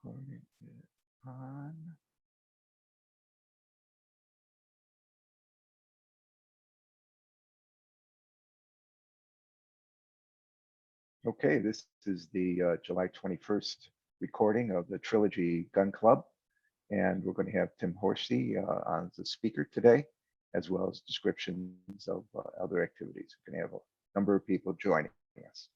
Recording is on. Okay, this is the July 21st recording of the Trilogy Gun Club, and we're going to have Tim Forshey on the speaker today, as well as descriptions of other activities. We're going to have a number of people joining us.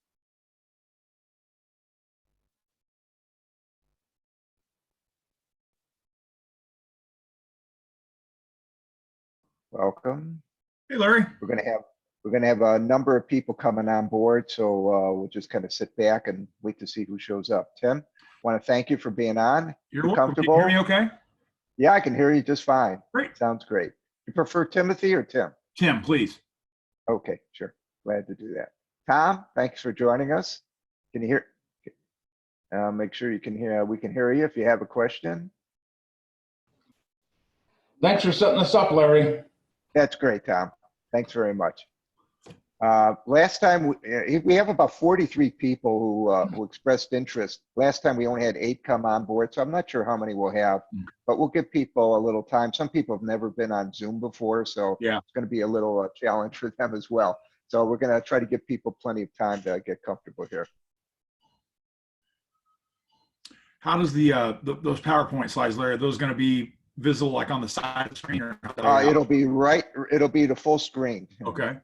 Welcome. Hey, Larry. We're going to have a number of people coming on board, so we'll just kind of sit back and wait to see who shows up. Tim, want to thank you for being on. You're welcome. Can you hear me okay? Yeah, I can hear you just fine. Great. Sounds great. You prefer Timothy or Tim? Tim, please. Okay, sure. Glad to do that. Tom, thanks for joining us. Can you hear? Make sure you can hear. We can hear you if you have a question. Thanks for setting this up, Larry. That's great, Tom. Thanks very much. Last time we have about 43 people who expressed interest. Last time we only had 8 come on board, so I'm not sure how many we'll have, but we'll give people a little time. Some people have never been on Zoom before, so Yeah, it's going to be a little challenge for them as well. So we're going to try to give people plenty of time to get comfortable here. how does those PowerPoint slides, Larry, are those going to be visible like on the side of the screen? Or It'll be right. It'll be the full screen. Okay.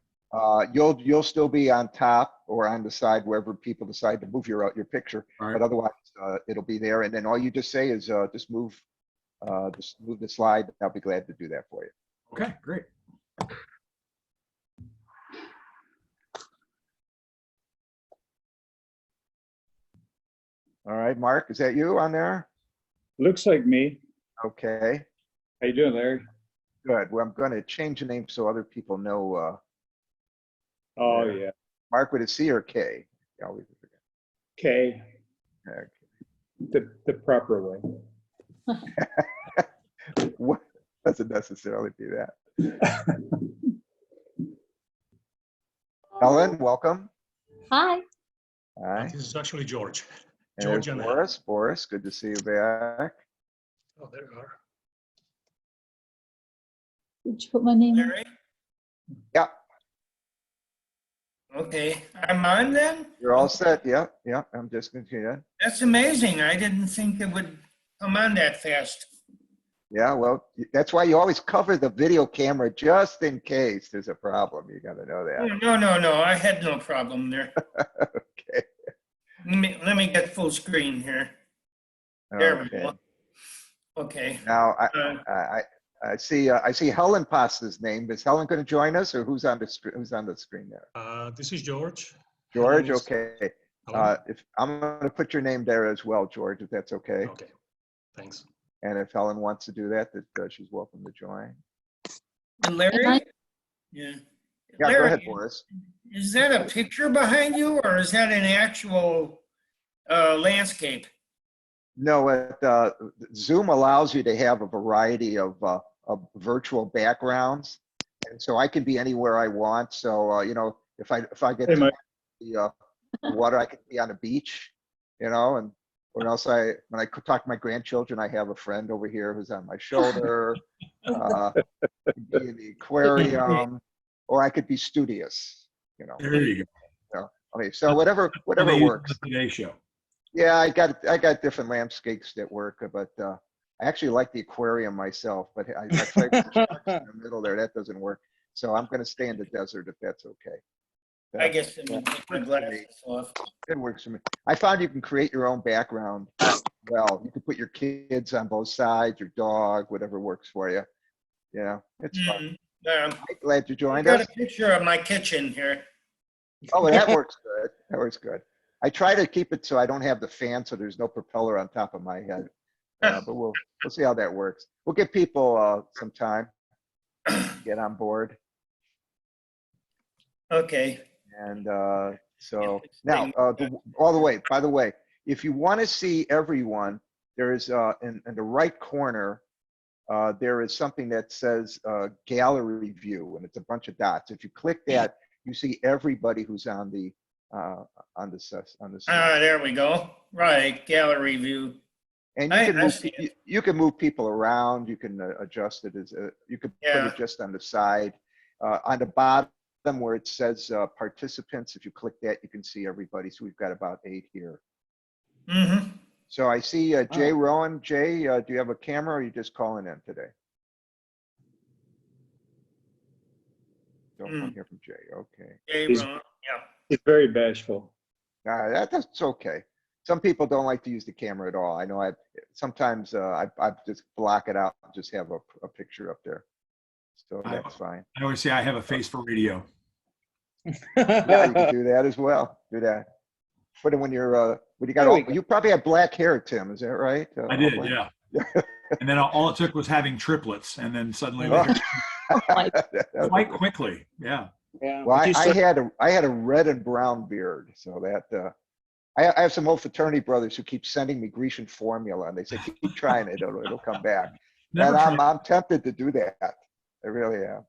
You'll still be on top or on the side wherever people decide to move your picture, All right. but otherwise it'll be there. And then all you just say is just move the slide. I'll be glad to do that for you. Okay, great. All right, Mark, is that you on there? Looks like me. Okay, How you doing, Larry? good. Well, I'm going to change the name so other people know. Oh, Yeah. yeah. Mark with a C or K? I always forget. K, Okay. the proper way. What doesn't necessarily be that. Helen, welcome. Hi. Hi. This is actually George. And George there's and Boris. Boris, good to see you back. Oh, there you are. Did you put my name in? Larry? Yeah, Okay, I'm on then? you're all set. Yeah, yeah. I'm just continuing. That's amazing. I didn't think it would come on that fast. Yeah, well, that's why you always cover the video camera just in case there's a problem. You got to know Oh, that. no. I had no problem there. Okay. Let me get full screen here. There we Okay. go. Okay. Now Uh, I see Helen Pasta's name. Is Helen going to join us, or who's on the screen? Who's on the screen there? This is George. George. Helen is- Okay. Helen? If I'm going to put your name there as well, George, if that's okay. Okay, thanks. And if Helen wants to do that, she's welcome to join. Larry? Yeah. Yeah, Larry, go ahead, Boris. is that a picture behind you or is that an actual landscape? No, Zoom allows you to have a variety of virtual backgrounds, and so I can be anywhere I want. So you know, if I get Hey, Mike. the water, I could be on a beach, you know, and when I talk to my grandchildren, I have a friend over here who's on my shoulder, be in the aquarium, or I could be studious, you know. There you go. Okay, so whatever They use works. the Today Show. Yeah, I got different landscapes that work, but I actually like the aquarium myself, but I tried to put sharks in the middle there. That doesn't work. So I'm going to stay in the desert if that's okay. I guess let me take my glasses off. It works for me. I found you can create your own background. Well, you can put your kids on both sides, your dog, whatever works for you. Yeah, it's fun. I'm glad you I joined got us. a picture of my kitchen here. Oh, well, that works good. That works good. I try to keep it so I don't have the fan, so there's no propeller on top of my head. But we'll see how that works. We'll give people some time to get on board. Okay. And so now, by the way, if you want to see everyone, there is in the right corner, there is something that says gallery view, and it's a bunch of dots. If you click that, you see everybody who's on the session. There we go. Right, gallery view. And you I- can I move, see it. you can move people around. You can adjust it as, you could put Yeah. it just on the side. On the bottom where it says participants, if you click that, you can see everybody. So we've got about 8 here. Mm-hmm. So I see Jay Oh. Rowan. Jay, do you have a camera or are you just calling in today? Don't hear from Jay. Okay. He's- Yeah. He's very bashful. That's okay. Some people don't like to use the camera at all. I know sometimes I just block it out and just have a picture up there. So that's fine. I always say I have a face for radio. Yeah, you can do that as well. Do that. Put it when you're when you got There we all, go. you probably have black hair, Tim. Is that right? I All did, black? yeah. And then all it took was having triplets, and then suddenly Oh. they Well, quite quickly. Yeah. Yeah, but you I still- had a red and brown beard, so that I have some old fraternity brothers who keep sending me Grecian formula, and they say keep trying it, it'll come back. Never And tried. I'm tempted to do that. I really am.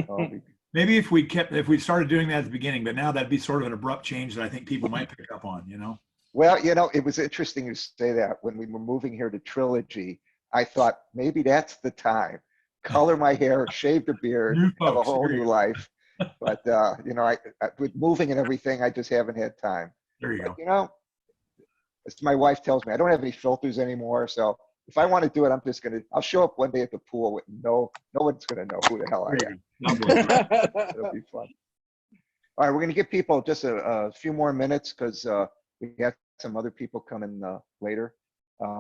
I'll be- Maybe if we started doing that at the beginning, but now that'd be sort of an abrupt change that I think people might pick up on, you know? Well, it was interesting you say that. When we were moving here to Trilogy, I thought maybe that's the time. Color my hair, shave the beard, New have a folks, whole there you new go. life. But I with moving and everything, I just haven't had time. There you But, go. as my wife tells me, I don't have any filters anymore. So if I want to do it, I'll show up one day at the pool with no one's gonna know who the hell I There am. you go. God bless. It'll be fun. All right, we're gonna give people just a few more minutes because we have some other people coming later.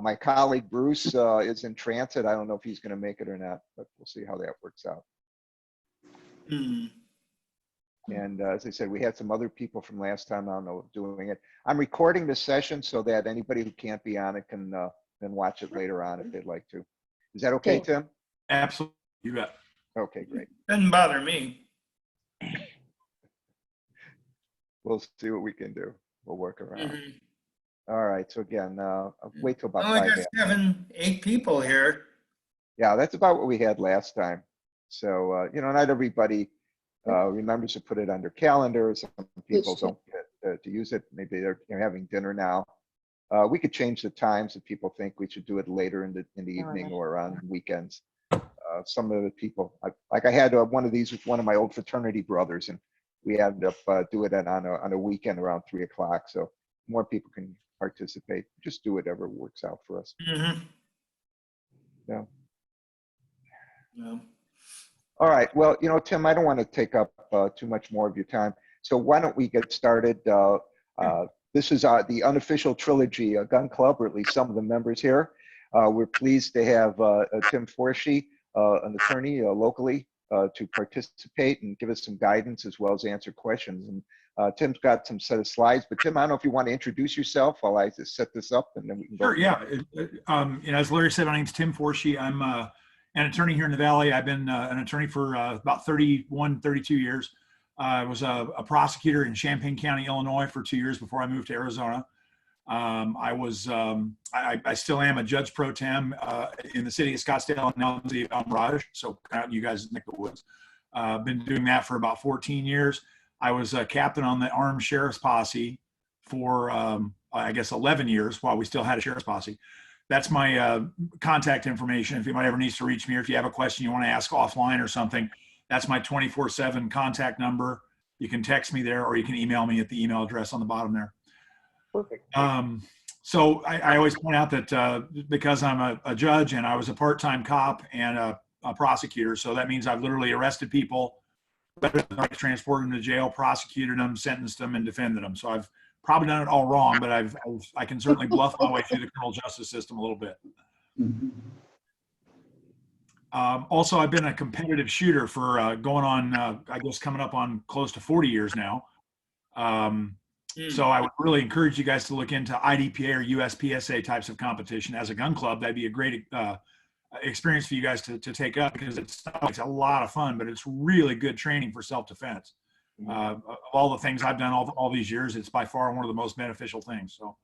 My colleague Bruce is in transit. I don't know if he's gonna make it or not, but we'll see how that works out. Hmm. And as I said, we had some other people from last time, I don't know, doing it. I'm recording this session so that anybody who can't be on it can then watch it later on if they'd like to. Is that okay, Okay. Tim? Absolutely. You bet. Okay, great. Doesn't bother me. We'll see what we can do. We'll work around. Mhm. All right, so again, I'll wait till about Only 5 got 7, 8 people here. Yeah, that's about what we had last time. So, not everybody remembers to put it on their calendar. Some people don't get to use it. Maybe they're having dinner now. We could change the times if people think we should do it later in the evening or on weekends. Some of the people, I had one of these with one of my old fraternity brothers, and we ended up doing it on a weekend around 3 o'clock. So more people can participate. Just do whatever works out for us. Mhm. Yeah. Yeah. All right. Well, Tim, I don't want to take up too much more of your time. So why don't we get started? This is the unofficial Trilogy Gun Club, or at least some of the members here. We're pleased to have Tim Forshey, an attorney locally, to participate and give us some guidance as well as answer questions. And Tim's got some set of slides, but Tim, I don't know if you want to introduce yourself while I just set this up, and then we can go. Sure, yeah. As Larry said, my name's Tim Forshey. I'm an attorney here in the Valley. I've been an attorney for about 31, 32 years. I was a prosecutor in Champaign County, Illinois for 2 years before I moved to Arizona. I still am a judge pro tem in the city of Scottsdale and now in the city of Mirage, so out you guys neck of the woods. Been doing that for about 14 years. I was a captain on the armed sheriff's posse for, I guess, 11 years while we still had a sheriff's posse. That's my contact information. If anybody ever needs to reach me, or if you have a question you want to ask offline or something, that's my 24/7 contact number. You can text me there, or you can email me at the email address on the bottom there. Perfect. So I always point out that because I'm a judge and I was a part-time cop and a prosecutor, so that means I've literally arrested people, transported them to jail, prosecuted them, sentenced them, and defended them. So I've probably done it all wrong, but I can certainly bluff my way through the criminal justice system a little bit. Also, I've been a competitive shooter for going on, I guess, coming up on close to 40 years now. So I would really encourage you guys to look into IDPA or USPSA types of competition as a gun club. That'd be a great experience for you guys to take up, because it's a lot of fun, but it's really good training for self-defense. Of all the things I've done all these years, it's by far one of the most beneficial things. So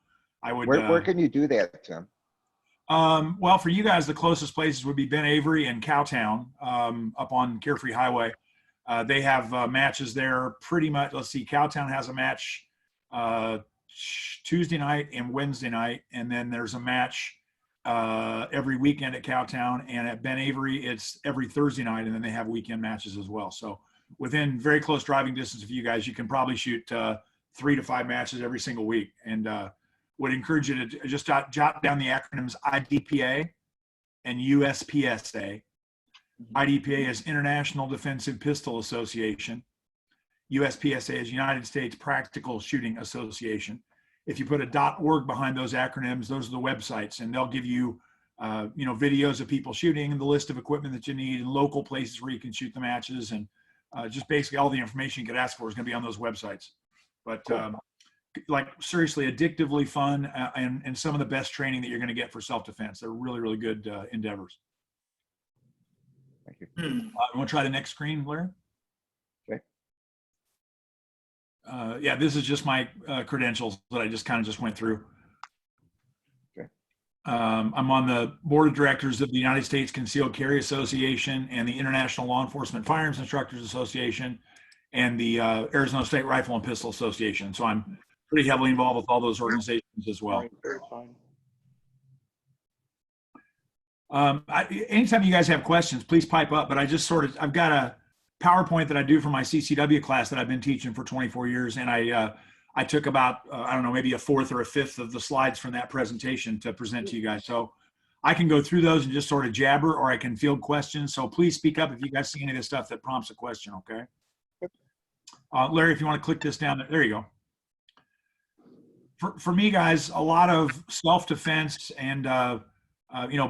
I would. Where can you do that, Tim? Well, for you guys, the closest places would be Ben Avery and Cowtown up on Carefree Highway. They have matches there pretty much. Let's see, Cowtown has a match Tuesday night and Wednesday night, and then there's a match every weekend at Cowtown, and at Ben Avery it's every Thursday night, and then they have weekend matches as well. So within very close driving distance of you guys, you can probably shoot 3 to 5 matches every single week. And would encourage you to just jot down the acronyms IDPA and USPSA. IDPA is International Defensive Pistol Association. USPSA is United States Practical Shooting Association. If you put a .org behind those acronyms, those are the websites, and they'll give you, videos of people shooting and the list of equipment that you need and local places where you can shoot the matches, and just basically all the information you could ask for is going to be on those websites. But seriously, addictively fun and some of the best training that you're going to get for self-defense. They're really, really good endeavors. Thank you. You want to try the next screen, Larry? Okay. Yeah, this is just my credentials that I just went through. Okay. I'm on the board of directors of the United States Concealed Carry Association and the International Law Enforcement Firearms Instructors Association and the Arizona State Rifle and Pistol Association. So I'm pretty heavily involved with all those organizations as well. Anytime you guys have questions, please pipe up, but I've got a PowerPoint that I do for my CCW class that I've been teaching for 24 years. And I took about, maybe a fourth or a fifth of the slides from that presentation to present to you guys. So I can go through those and just sort of jabber, or I can field questions. So please speak up if you guys see any of this stuff that prompts a question. Okay. Larry, if you want to click this down, there you go. For me, guys, a lot of self-defense and,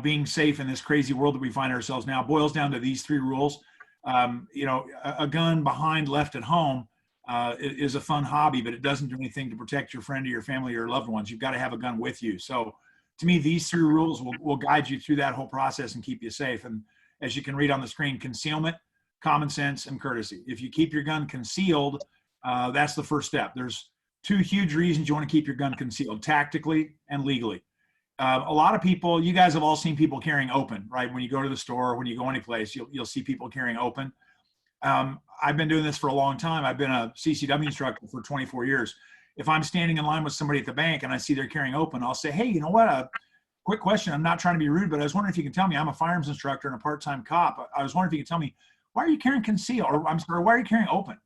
being safe in this crazy world that we find ourselves now boils down to these 3 rules. A gun behind left at home is a fun hobby, but it doesn't do anything to protect your friend or your family or your loved ones. You've got to have a gun with you. So to me, these 3 rules will guide you through that whole process and keep you safe. And as you can read on the screen, concealment, common sense, and courtesy. If you keep your gun concealed, that's the first step. There's 2 huge reasons you want to keep your gun concealed: tactically and legally. A lot of people, you guys have all seen people carrying open, right? When you go to the store, when you go anyplace, you'll see people carrying open. I've been doing this for a long time. I've been a CCW instructor for 24 years. If I'm standing in line with somebody at the bank and I see they're carrying open, I'll say, hey, you know what? Quick question. I'm not trying to be rude, but I was wondering if you can tell me. I'm a firearms instructor and a part-time cop. I was wondering if you can tell me, why are you carrying conceal? Or I'm sorry, why are you carrying open?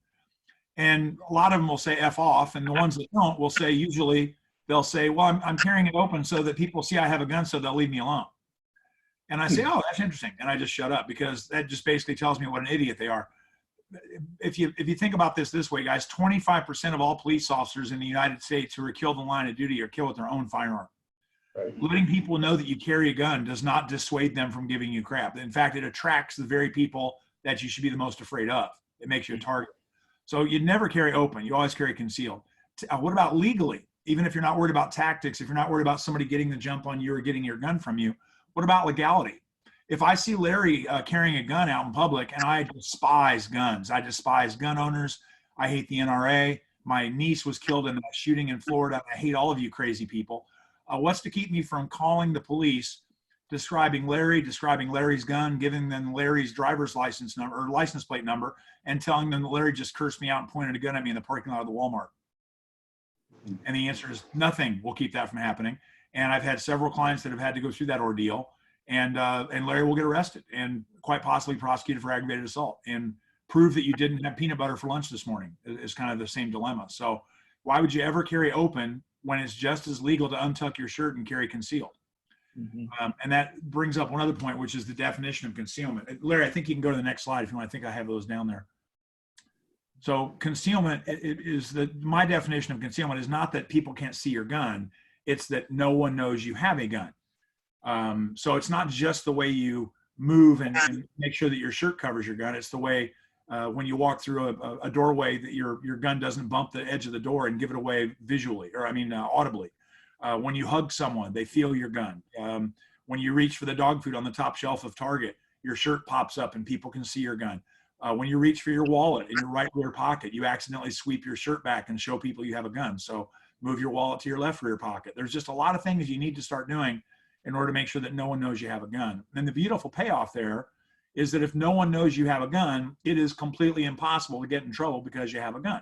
And a lot of them will say F off. And the ones that don't will say, usually they'll say, well, I'm carrying it open so that people see I have a gun, so they'll leave me alone. And I say, oh, that's interesting. And I just shut up, because that just basically tells me what an idiot they are. If you think about this way, guys, 25% of all police officers in the United States who are killed in line of duty are killed with their own firearm. Right. Letting people know that you carry a gun does not dissuade them from giving you crap. In fact, it attracts the very people that you should be the most afraid of. It makes you a target. So you never carry open. You always carry concealed. What about legally? Even if you're not worried about tactics, if you're not worried about somebody getting the jump on you or getting your gun from you, what about legality? If I see Larry carrying a gun out in public, and I despise guns, I despise gun owners, I hate the NRA, my niece was killed in a shooting in Florida, I hate all of you crazy people. What's to keep me from calling the police, describing Larry's gun, giving them Larry's driver's license number or license plate number, and telling them that Larry just cursed me out and pointed a gun at me in the parking lot of the Walmart? And the answer is nothing will keep that from happening. And I've had several clients that have had to go through that ordeal, and Larry will get arrested and quite possibly prosecuted for aggravated assault and prove that you didn't have peanut butter for lunch this morning. Is kind of the same dilemma. So why would you ever carry open when it's just as legal to untuck your shirt and carry concealed? Mm-hmm. And that brings up one other point, which is the definition of concealment. Larry, I think you can go to the next slide if you want. I think I have those down there. So concealment my definition of concealment is not that people can't see your gun. It's that no one knows you have a gun. So it's not just the way you move and make sure that your shirt covers your gun. It's the way when you walk through a doorway that your gun doesn't bump the edge of the door and give it away visually, or audibly. When you hug someone, they feel your gun. When you reach for the dog food on the top shelf of Target, your shirt pops up and people can see your gun. When you reach for your wallet in your right rear pocket, you accidentally sweep your shirt back and show people you have a gun. So move your wallet to your left rear pocket. There's just a lot of things you need to start doing in order to make sure that no one knows you have a gun. And the beautiful payoff there is that if no one knows you have a gun, it is completely impossible to get in trouble because you have a gun.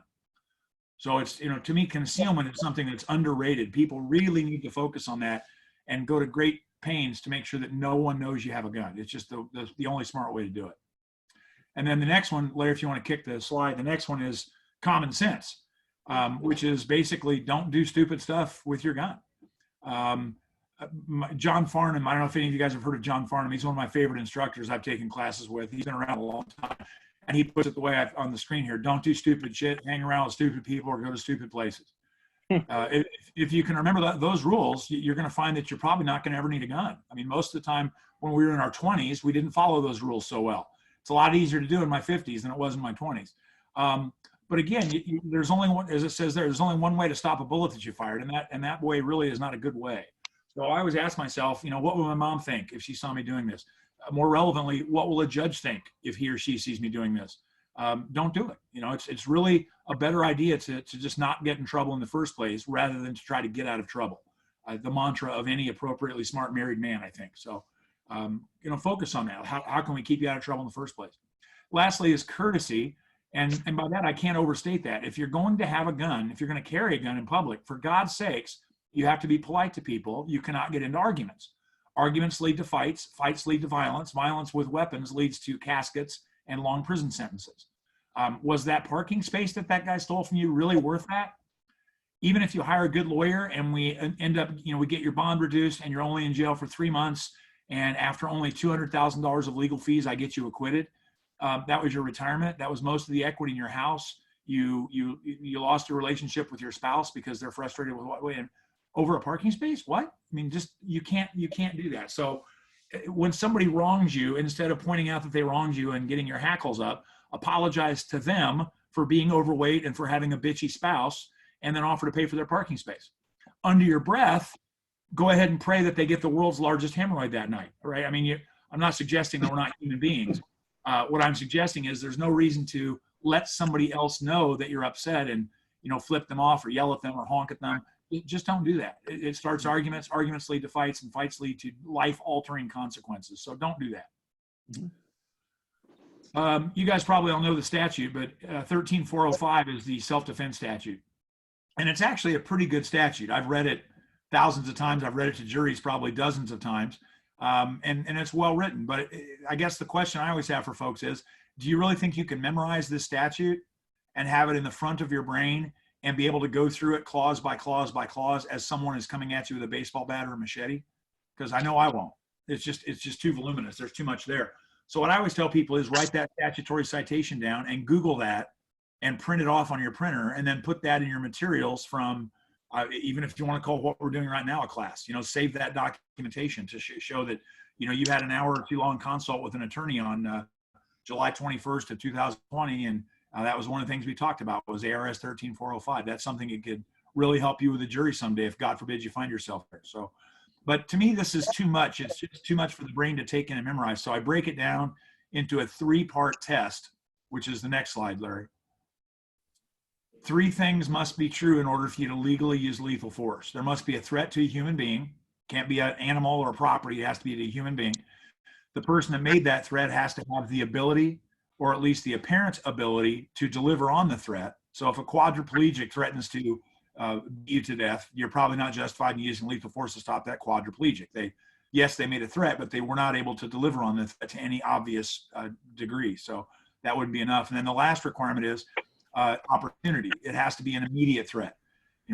So it's, to me, concealment is something that's underrated. People really need to focus on that and go to great pains to make sure that no one knows you have a gun. It's just the only smart way to do it. And then the next one, Larry, if you want to kick the slide, the next one is common sense, which is basically don't do stupid stuff with your gun. John Farnham, I don't know if any of you guys have heard of John Farnham. He's one of my favorite instructors I've taken classes with. He's been around a long time. And he puts it the way on the screen here: don't do stupid shit, hang around with stupid people, or go to stupid places. If you can remember those rules, you're going to find that you're probably not going to ever need a gun. I mean, most of the time when we were in our 20s, we didn't follow those rules so well. It's a lot easier to do in my 50s than it was in my 20s. But again, there's only one, as it says there, there's only one way to stop a bullet that you fired, and that way really is not a good way. So I always ask myself, what will my mom think if she saw me doing this? More relevantly, what will a judge think if he or she sees me doing this? Don't do it. It's really a better idea to just not get in trouble in the first place rather than to try to get out of trouble. The mantra of any appropriately smart married man, I think. So, focus on that. How can we keep you out of trouble in the first place? Lastly is courtesy. And by that, I can't overstate that. If you're going to have a gun, if you're going to carry a gun in public, for God's sakes, you have to be polite to people. You cannot get into arguments. Arguments lead to fights. Fights lead to violence. Violence with weapons leads to caskets and long prison sentences. Was that parking space that guy stole from you really worth that? Even if you hire a good lawyer and we end up, we get your bond reduced and you're only in jail for 3 months, and after only $200,000 of legal fees, I get you acquitted. That was your retirement. That was most of the equity in your house. You lost your relationship with your spouse because they're frustrated with what way and over a parking space. What? I mean, just you can't do that. So when somebody wrongs you, instead of pointing out that they wronged you and getting your hackles up, apologize to them for being overweight and for having a bitchy spouse, and then offer to pay for their parking space. Under your breath, go ahead and pray that they get the world's largest hemorrhoid that night, right? I mean, I'm not suggesting that we're not human beings. What I'm suggesting is there's no reason to let somebody else know that you're upset and, flip them off or yell at them or honk at them. Just don't do that. It starts arguments. Arguments lead to fights, and fights lead to life-altering consequences. So don't do that. You guys probably all know the statute, but 13405 is the self-defense statute. And it's actually a pretty good statute. I've read it thousands of times. I've read it to juries probably dozens of times. And it's well written. But I guess the question I always have for folks is, do you really think you can memorize this statute and have it in the front of your brain and be able to go through it clause by clause by clause as someone is coming at you with a baseball bat or a machete? Because I know I won't. It's just too voluminous. There's too much there. So what I always tell people is write that statutory citation down and Google that and print it off on your printer, and then put that in your materials from, even if you want to call what we're doing right now a class, save that documentation to show that, you had an hour or two long consult with an attorney on July 21st of 2020. And that was one of the things we talked about was A.R.S. 13405. That's something that could really help you with a jury someday if God forbid you find yourself there. So, but to me, this is too much. It's just too much for the brain to take in and memorize. So I break it down into a 3-part test, which is the next slide, Larry. 3 things must be true in order for you to legally use lethal force. There must be a threat to a human being. Can't be an animal or a property. It has to be to a human being. The person that made that threat has to have the ability, or at least the apparent ability, to deliver on the threat. So if a quadriplegic threatens to beat you to death, you're probably not justified in using lethal force to stop that quadriplegic. Yes, they made a threat, but they were not able to deliver on the threat to any obvious degree. So that wouldn't be enough. And then the last requirement is opportunity. It has to be an immediate threat.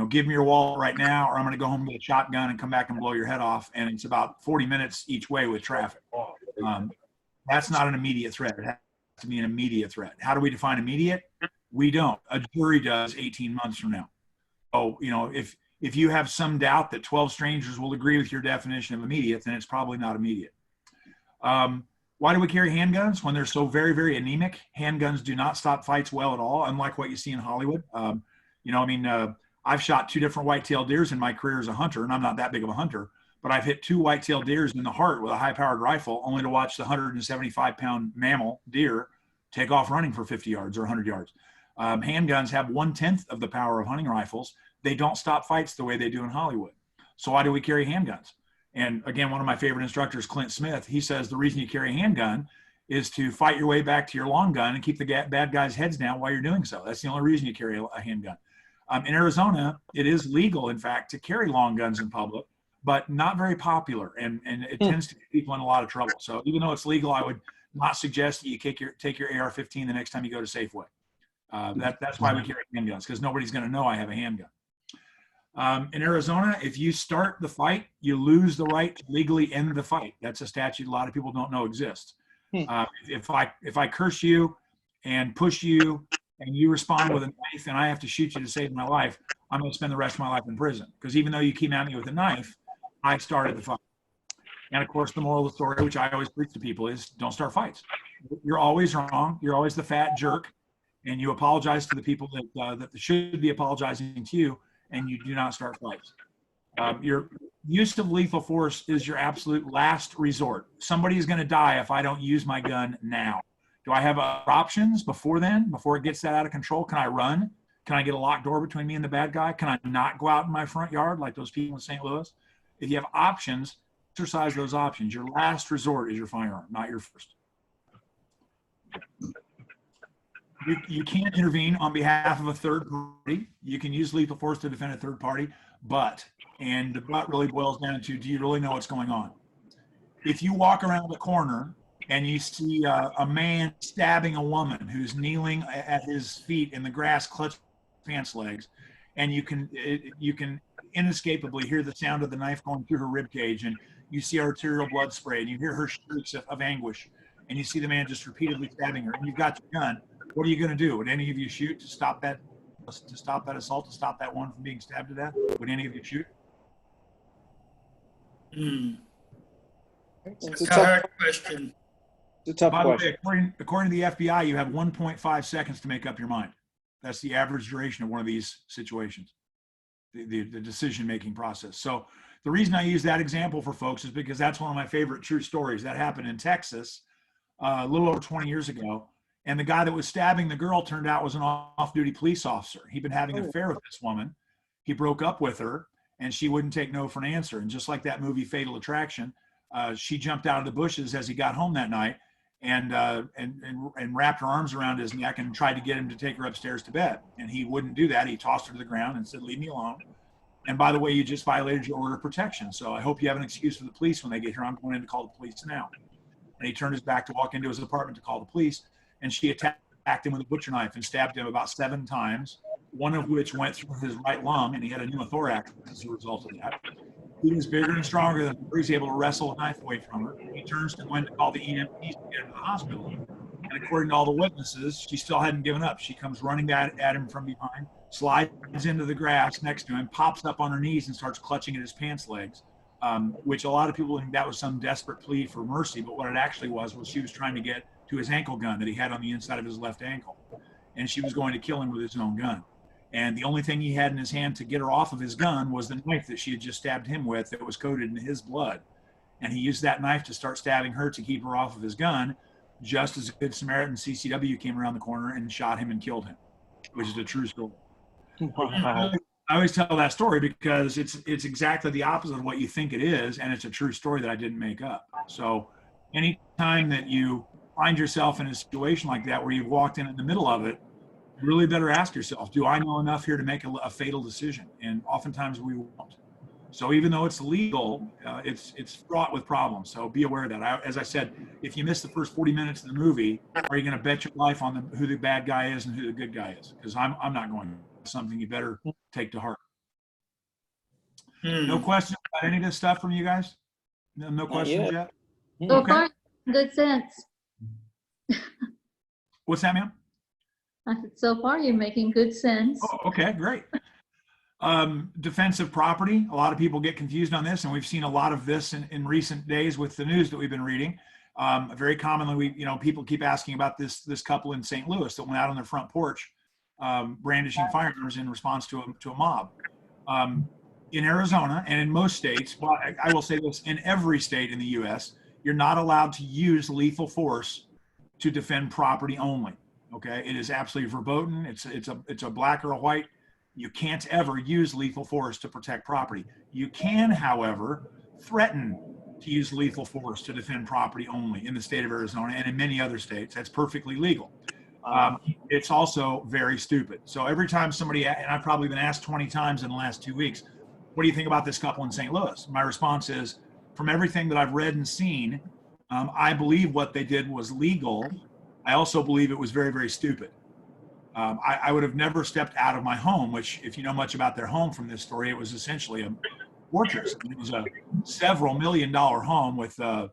Give me your wallet right now, or I'm going to go home and get a shotgun and come back and blow your head off. And it's about 40 minutes each way with traffic. That's not an immediate threat. It has to be an immediate threat. How do we define immediate? We don't. A jury does 18 months from now. So, if you have some doubt that 12 strangers will agree with your definition of immediate, then it's probably not immediate. Why do we carry handguns when they're so very, very anemic? Handguns do not stop fights well at all, unlike what you see in Hollywood. I've shot 2 different white-tailed deers in my career as a hunter, and I'm not that big of a hunter, but I've hit 2 white-tailed deers in the heart with a high-powered rifle, only to watch the 175-pound mammal deer take off running for 50 yards or 100 yards. Handguns have 1/10 of the power of hunting rifles. They don't stop fights the way they do in Hollywood. So why do we carry handguns? And again, one of my favorite instructors, Clint Smith, he says the reason you carry a handgun is to fight your way back to your long gun and keep the bad guys' heads down while you're doing so. That's the only reason you carry a handgun. In Arizona, it is legal, in fact, to carry long guns in public, but not very popular, and it tends to get people in a lot of trouble. So even though it's legal, I would not suggest that you take your AR-15 the next time you go to Safeway. That's why we carry handguns, because nobody's going to know I have a handgun. In Arizona, if you start the fight, you lose the right to legally end the fight. That's a statute a lot of people don't know exists. If I curse you and push you and you respond with a knife and I have to shoot you to save my life, I'm going to spend the rest of my life in prison. Because even though you came at me with a knife, I started the fight. And of course, the moral of the story, which I always preach to people, is don't start fights. You're always wrong. You're always the fat jerk. And you apologize to the people that should be apologizing to you, and you do not start fights. Your use of lethal force is your absolute last resort. Somebody's going to die if I don't use my gun now. Do I have options before then, before it gets that out of control? Can I run? Can I get a locked door between me and the bad guy? Can I not go out in my front yard like those people in St. Louis? If you have options, exercise those options. Your last resort is your firearm, not your first. You can't intervene on behalf of a third party. You can use lethal force to defend a third party, and the but really boils down to, do you really know what's going on? If you walk around the corner and you see a man stabbing a woman who's kneeling at his feet in the grass, clutching pants legs, and you can inescapably hear the sound of the knife going through her rib cage, and you see arterial blood spray, and you hear her shrieks of anguish, and you see the man just repeatedly stabbing her, and you've got your gun. What are you going to do? Would any of you shoot to stop that assault, to stop that one from being stabbed to death? Would any of you shoot? That's a hard question. It's a tough By the question. way, according to the FBI, you have 1.5 seconds to make up your mind. That's the average duration of one of these situations, the decision-making process. So the reason I use that example for folks is because that's one of my favorite true stories that happened in Texas a little over 20 years ago. And the guy that was stabbing the girl turned out was an off-duty police officer. He'd been having an affair with this woman. He broke up with her, and she wouldn't take no for an answer. And just like that movie Fatal Attraction, she jumped out of the bushes as he got home that night and wrapped her arms around his neck and tried to get him to take her upstairs to bed. And he wouldn't do that. He tossed her to the ground and said, "Leave me alone. And by the way, you just violated your order of protection. So I hope you have an excuse for the police when they get here. I'm going in to call the police now." And he turned his back to walk into his apartment to call the police. And she attacked him with a butcher knife and stabbed him about 7 times, one of which went through his right lung, and he had a pneumothorax as a result of that. He was bigger and stronger than her. He was able to wrestle a knife away from her. He turns to Gwen to call the EMTs to get him to the hospital. And according to all the witnesses, she still hadn't given up. She comes running at him from behind, slides into the grass next to him, pops up on her knees and starts clutching at his pants legs, which a lot of people think that was some desperate plea for mercy. But what it actually was she was trying to get to his ankle gun that he had on the inside of his left ankle. And she was going to kill him with his own gun. And the only thing he had in his hand to get her off of his gun was the knife that she had just stabbed him with that was coated in his blood. And he used that knife to start stabbing her to keep her off of his gun, just as a good Samaritan CCW came around the corner and shot him and killed him, which is a true story. I always tell that story because it's exactly the opposite of what you think it is, and it's a true story that I didn't make up. So anytime that you find yourself in a situation like that where you've walked in the middle of it, you really better ask yourself, do I know enough here to make a fatal decision? And oftentimes we won't. So even though it's legal, it's fraught with problems. So be aware of that. As I said, if you miss the first 40 minutes of the movie, are you going to bet your life on who the bad guy is and who the good guy is? Because I'm not going to. It's something you better take to heart. No questions about any of this stuff from you guys? No questions yet? So Okay. far, good sense. What's that, ma'am? I said, so far, you're making good sense. Oh, okay, great. Defensive property. A lot of people get confused on this, and we've seen a lot of this in recent days with the news that we've been reading. Very commonly, people keep asking about this couple in St. Louis that went out on their front porch brandishing firearms in response to a mob. In Arizona and in most states, well, I will say this, in every state in the U.S., you're not allowed to use lethal force to defend property only. Okay, it is absolutely verboten. It's a black or a white. You can't ever use lethal force to protect property. You can, however, threaten to use lethal force to defend property only in the state of Arizona and in many other states. That's perfectly legal. It's also very stupid. So every time somebody, and I've probably been asked 20 times in the last 2 weeks, what do you think about this couple in St. Louis? My response is, from everything that I've read and seen, I believe what they did was legal. I also believe it was very, very stupid. I would have never stepped out of my home, which, if you know much about their home from this story, it was essentially a fortress. It was a several $1 million home with that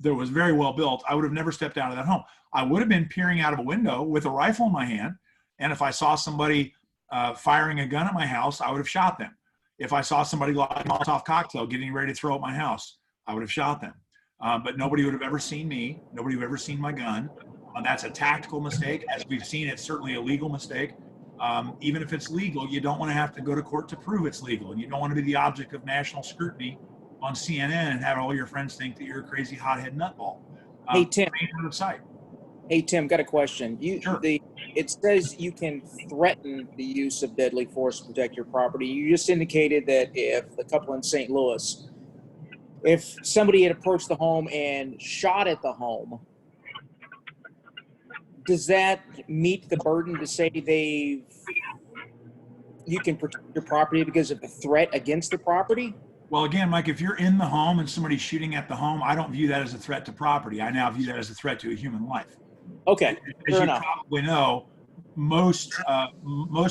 was very well built. I would have never stepped out of that home. I would have been peering out of a window with a rifle in my hand, and if I saw somebody firing a gun at my house, I would have shot them. If I saw somebody lighting a Molotov cocktail getting ready to throw at my house, I would have shot them. But nobody would have ever seen me. Nobody would have ever seen my gun. That's a tactical mistake. As we've seen, it's certainly a legal mistake. Even if it's legal, you don't want to have to go to court to prove it's legal. And you don't want to be the object of national scrutiny on CNN and have all your friends think that you're a crazy hothead nutball. Hey, Tim. Out of sight. Hey, Tim, got a question. Sure. It says you can threaten the use of deadly force to protect your property. You just indicated that if the couple in St. Louis, if somebody had approached the home and shot at the home, does that meet the burden to say you can protect your property because of the threat against the property? Well, again, Mike, if you're in the home and somebody's shooting at the home, I don't view that as a threat to property. I now view that as a threat to a human life. Okay, As fair you enough. probably know, most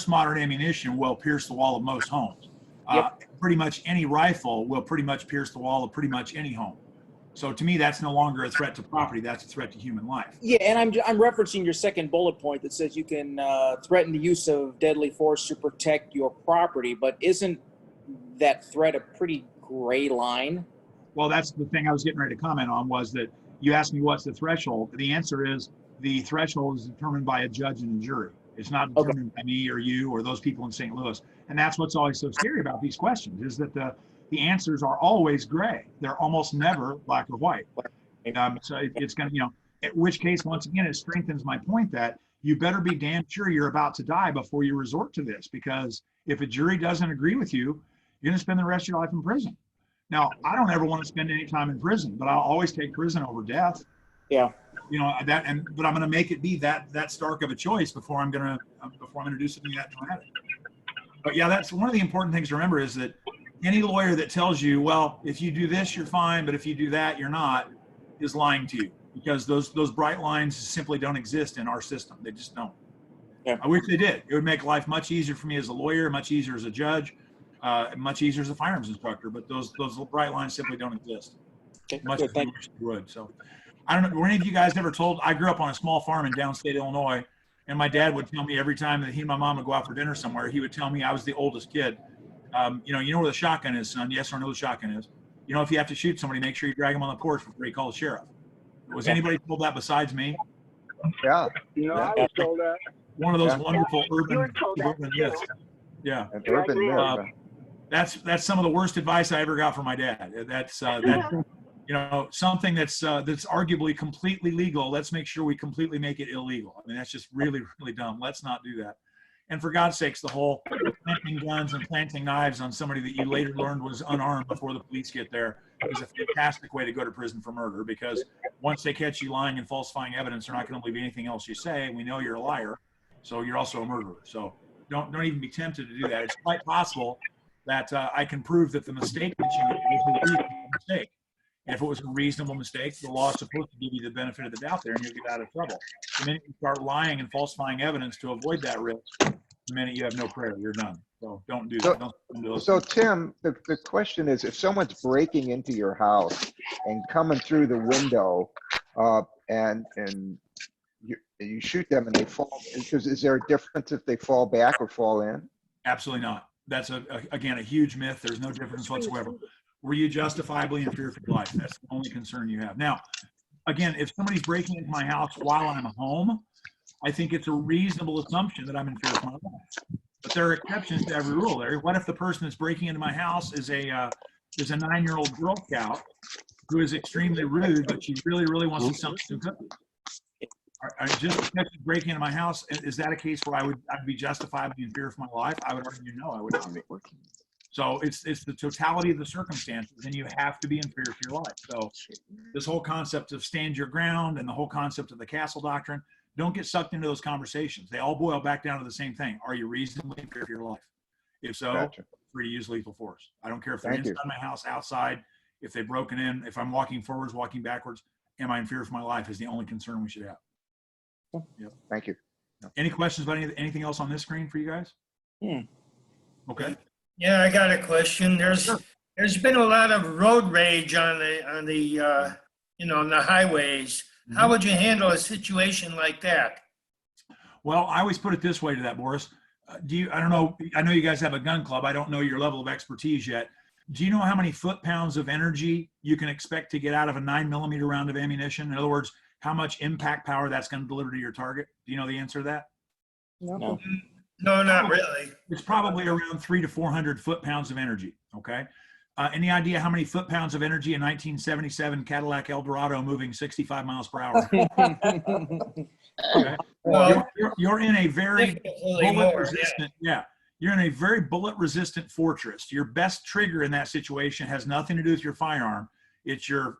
modern ammunition will pierce the wall of most homes. Pretty much any rifle will pretty much pierce the wall of pretty much any home. So to me, that's no longer a threat to property. That's a threat to human life. Yeah, and I'm referencing your second bullet point that says you can threaten the use of deadly force to protect your property, but isn't that threat a pretty gray line? Well, that's the thing I was getting ready to comment on, was that you asked me what's the threshold. The answer is the threshold is determined by a judge and a jury. It's not determined by me or you or those people in St. Louis. And that's what's always so scary about these questions, is that the answers are always gray. They're almost never black or white. So it's going to, in which case, once again, it strengthens my point that you better be damn sure you're about to die before you resort to this, because if a jury doesn't agree with you, you're going to spend the rest of your life in prison. Now, I don't ever want to spend any time in prison, but I'll always take prison over death. Yeah. But I'm going to make it be that stark of a choice before I'm going to do something that dramatic. But yeah, that's one of the important things to remember, is that any lawyer that tells you, well, if you do this, you're fine, but if you do that, you're not, is lying to you, because those bright lines simply don't exist in our system. They just don't. Yeah. I wish they did. It would make life much easier for me as a lawyer, much easier as a judge, much easier as a firearms instructor, but those bright lines simply don't exist. Okay, Much good, as we wish they would. So I don't know, were any of you guys ever told? I grew up on a small farm in downstate Illinois, and my dad would tell me every time that he and my mom would go out for dinner somewhere, he would tell me I was the oldest kid. You know where the shotgun is, son? Yes or no, the shotgun is. If you have to shoot somebody, make sure you drag them on the porch before you call the sheriff. Was anybody told that besides me? Yeah. I was told that. One of those Yeah. wonderful urban myths. Yeah. An urban myth. That's some of the worst advice I ever got from my dad. That's something that's arguably completely legal. Let's make sure we completely make it illegal. I mean, that's just really, really dumb. Let's not do that. And for God's sakes, the whole planting guns and planting knives on somebody that you later learned was unarmed before the police get there is a fantastic way to go to prison for murder, because once they catch you lying and falsifying evidence, they're not going to believe anything else you say. We know you're a liar, so you're also a murderer. So don't even be tempted to do that. It's quite possible that I can prove that the mistake that you made was a reasonable mistake. And if it was a reasonable mistake, the law is supposed to give you the benefit of the doubt there, and you'll get out of trouble. The minute you start lying and falsifying evidence to avoid that risk, the minute you have no prayer, you're done. So don't do that. Don't do So Tim, the question is, if someone's breaking into your house and coming through the window, and you shoot them and they fall, is there a difference if they fall back or fall in? Absolutely not. That's again a huge myth. There's no difference whatsoever. Were you justifiably in fear for your life? That's the only concern you have. Now, again, if somebody's breaking into my house while I'm home, I think it's a reasonable assumption that I'm in fear for my life. But there are exceptions to every rule, Larry. What if the person that's breaking into my house is a 9-year-old Girl Scout who is extremely rude, but she really, really wants to sell some cookies? Just because she's breaking into my house, is that a case where I'd be justifiably in fear for my life? I would argue no, I would not. So it's the totality of the circumstances, and you have to be in fear for your life. So this whole concept of stand your ground and the whole concept of the castle doctrine, don't get sucked into those conversations. They all boil back down to the same thing. Are you reasonably in fear for your life? If so, Gotcha. free to use lethal force. I don't care if they're Thank you. inside my house, outside, if they've broken in, if I'm walking forwards, walking backwards, am I in fear for my life is the only concern we should have. Thank you. Any questions about anything else on this screen for you guys? Okay. Yeah, I got a question. There's been a lot of road rage on the on the highways. How would you handle a situation like that? Well, I always put it this way to that, Boris. I don't know, I know you guys have a gun club. I don't know your level of expertise yet. Do you know how many foot-pounds of energy you can expect to get out of a 9mm round of ammunition? In other words, how much impact power that's going to deliver to your target? Do you know the answer to that? No. No, not really. It's probably around 300 to 400 foot-pounds of energy, okay? Any idea how many foot-pounds of energy a 1977 Cadillac Eldorado moving 65 miles per hour? Okay. Well, You're in a very definitely bullet more, resistant, you're in a very bullet resistant fortress. Your best trigger in that situation has nothing to do with your firearm. It's your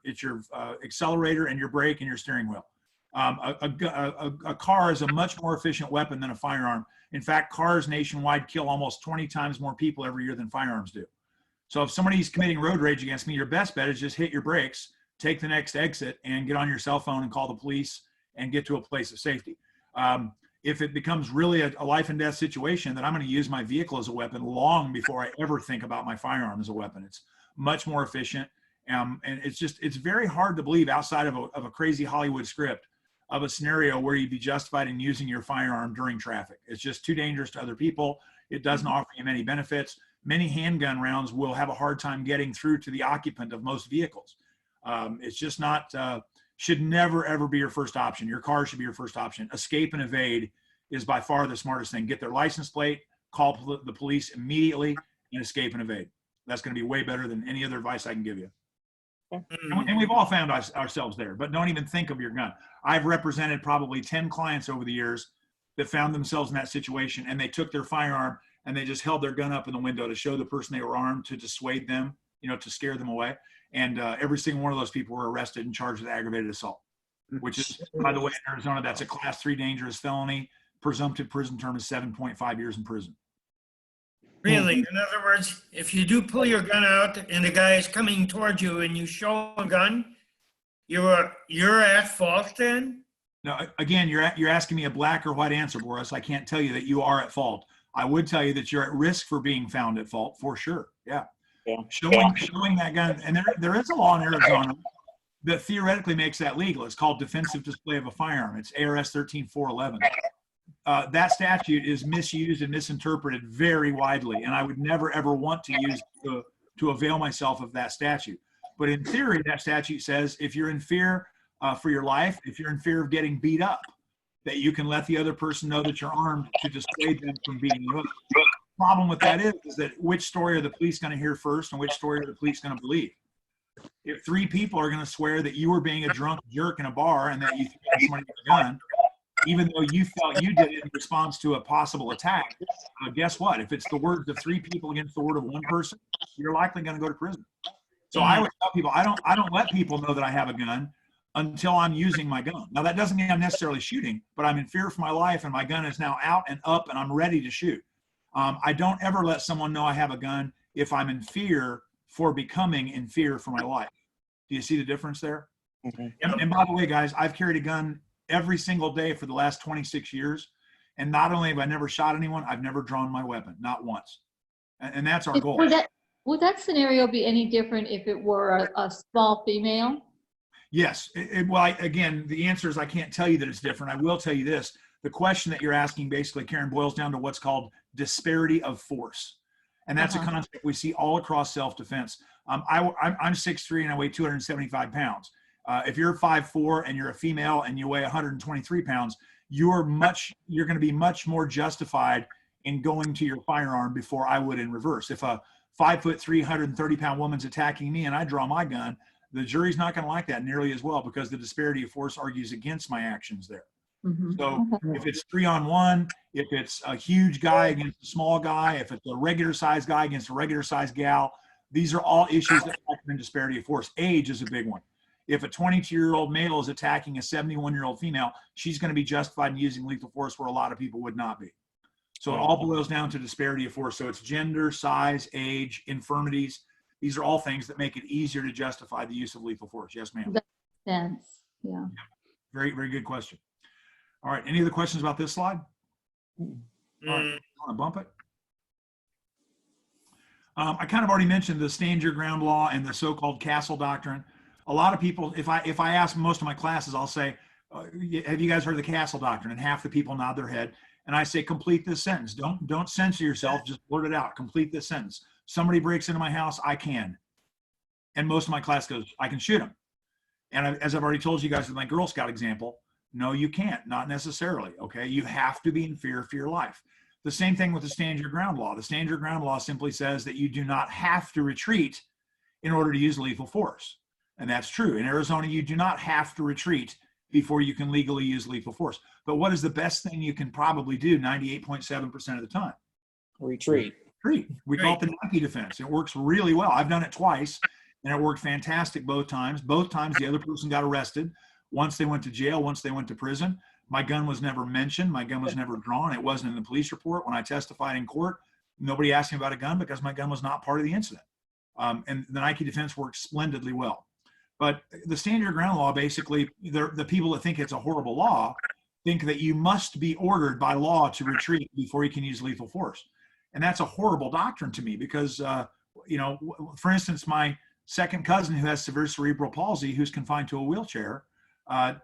accelerator and your brake and your steering wheel. A car is a much more efficient weapon than a firearm. In fact, cars nationwide kill almost 20 times more people every year than firearms do. So if somebody's committing road rage against me, your best bet is just hit your brakes, take the next exit, and get on your cell phone and call the police and get to a place of safety. If it becomes really a life and death situation, then I'm going to use my vehicle as a weapon long before I ever think about my firearm as a weapon. It's much more efficient. And it's very hard to believe outside of a crazy Hollywood script of a scenario where you'd be justified in using your firearm during traffic. It's just too dangerous to other people. It doesn't offer you many benefits. Many handgun rounds will have a hard time getting through to the occupant of most vehicles. It's just not, should never, ever be your first option. Your car should be your first option. Escape and evade is by far the smartest thing. Get their license plate, call the police immediately, and escape and evade. That's going to be way better than any other advice I can give you. And we've all found ourselves there, but don't even think of your gun. I've represented probably 10 clients over the years that found themselves in that situation, and they took their firearm and they just held their gun up in the window to show the person they were armed, to dissuade them, to scare them away. And every single one of those people were arrested and charged with aggravated assault, which is, by the way, in Arizona, that's a class 3 dangerous felony. Presumptive prison term is 7.5 years in prison. Really? In other words, if you do pull your gun out and the guy is coming towards you and you show a gun, you're at fault then? No, again, you're asking me a black or white answer, Boris. I can't tell you that you are at fault. I would tell you that you're at risk for being found at fault, for sure. Yeah. Showing that gun, and there is a law in Arizona that theoretically makes that legal. It's called defensive display of a firearm. It's A.R.S. 13411. That statute is misused and misinterpreted very widely, and I would never ever want to use to avail myself of that statute. But in theory, that statute says if you're in fear for your life, if you're in fear of getting beat up, that you can let the other person know that you're armed to dissuade them from beating you up. The problem with that is that which story are the police going to hear first, and which story are the police going to believe? If 3 people are going to swear that you were being a drunk jerk in a bar and that you threatened somebody with a gun, even though you felt you did it in response to a possible attack, guess what? If it's the words of 3 people against the word of 1 person, you're likely going to go to prison. So I would tell people, I don't let people know that I have a gun until I'm using my gun. Now, that doesn't mean I'm necessarily shooting, but I'm in fear for my life, and my gun is now out and up, and I'm ready to shoot. I don't ever let someone know I have a gun if I'm in fear for becoming in fear for my life. Do you see the difference there? And by the way, guys, I've carried a gun every single day for the last 26 years. And not only have I never shot anyone, I've never drawn my weapon, not once. And that's our goal. Would that scenario be any different if it were a small female? Yes. Well, again, the answer is I can't tell you that it's different. I will tell you this. The question that you're asking basically, Karen, boils down to what's called disparity of force. And that's a concept we see all across self-defense. I'm 6'3" and I weigh 275 pounds. If you're 5'4" and you're a female and you weigh 123 pounds, you're going to be much more justified in going to your firearm before I would in reverse. If a 5'3", 130-pound woman's attacking me and I draw my gun, the jury's not going to like that nearly as well because the disparity of force argues against my actions there. So if it's 3-on-1, if it's a huge guy against a small guy, if it's a regular size guy against a regular size gal, these are all issues that factor in disparity of force. Age is a big one. If a 22-year-old male is attacking a 71-year-old female, she's going to be justified in using lethal force where a lot of people would not be. So it all boils down to disparity of force. So it's gender, size, age, infirmities. These are all things that make it easier to justify the use of lethal force. Yes, ma'am. Sense, yeah. Very, very good question. All right. Any other questions about this slide? All right. Want to bump it? I kind of already mentioned the stand your ground law and the so-called castle doctrine. A lot of people, if I ask most of my classes, I'll say, have you guys heard of the castle doctrine? And half the people nod their head. And I say, complete this sentence. Don't censor yourself. Just blurt it out. Complete this sentence. Somebody breaks into my house, I can. And most of my class goes, I can shoot him. And as I've already told you guys with my Girl Scout example, no, you can't. Not necessarily. Okay. You have to be in fear for your life. The same thing with the stand your ground law. The stand your ground law simply says that you do not have to retreat in order to use lethal force. And that's true. In Arizona, you do not have to retreat before you can legally use lethal force. But what is the best thing you can probably do 98.7% of the time? Retreat. Retreat. We call it the Nike defense. It works really well. I've done it twice, and it worked fantastic both times. Both times the other person got arrested. Once they went to jail, once they went to prison. My gun was never mentioned. My gun was never drawn. It wasn't in the police report. When I testified in court, nobody asked me about a gun because my gun was not part of the incident. And the Nike defense worked splendidly well. But the stand your ground law, basically, the people that think it's a horrible law think that you must be ordered by law to retreat before you can use lethal force. And that's a horrible doctrine to me because, for instance, my second cousin who has severe cerebral palsy, who's confined to a wheelchair,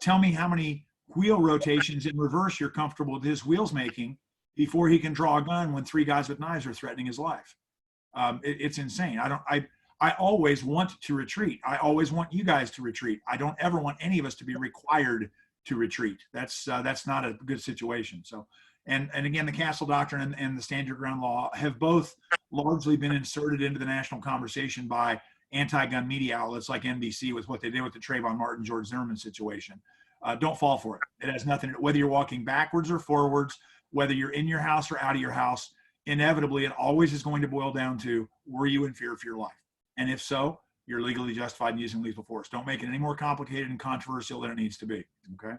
tell me how many wheel rotations in reverse you're comfortable with his wheels making before he can draw a gun when 3 guys with knives are threatening his life. It's insane. I always want to retreat. I always want you guys to retreat. I don't ever want any of us to be required to retreat. That's not a good situation. So, and again, the castle doctrine and the stand your ground law have both largely been inserted into the national conversation by anti-gun media outlets like NBC with what they did with the Trayvon Martin, George Zimmerman situation. Don't fall for it. It has nothing, whether you're walking backwards or forwards, whether you're in your house or out of your house, inevitably, it always is going to boil down to, were you in fear for your life? And if so, you're legally justified in using lethal force. Don't make it any more complicated and controversial than it needs to be. Okay.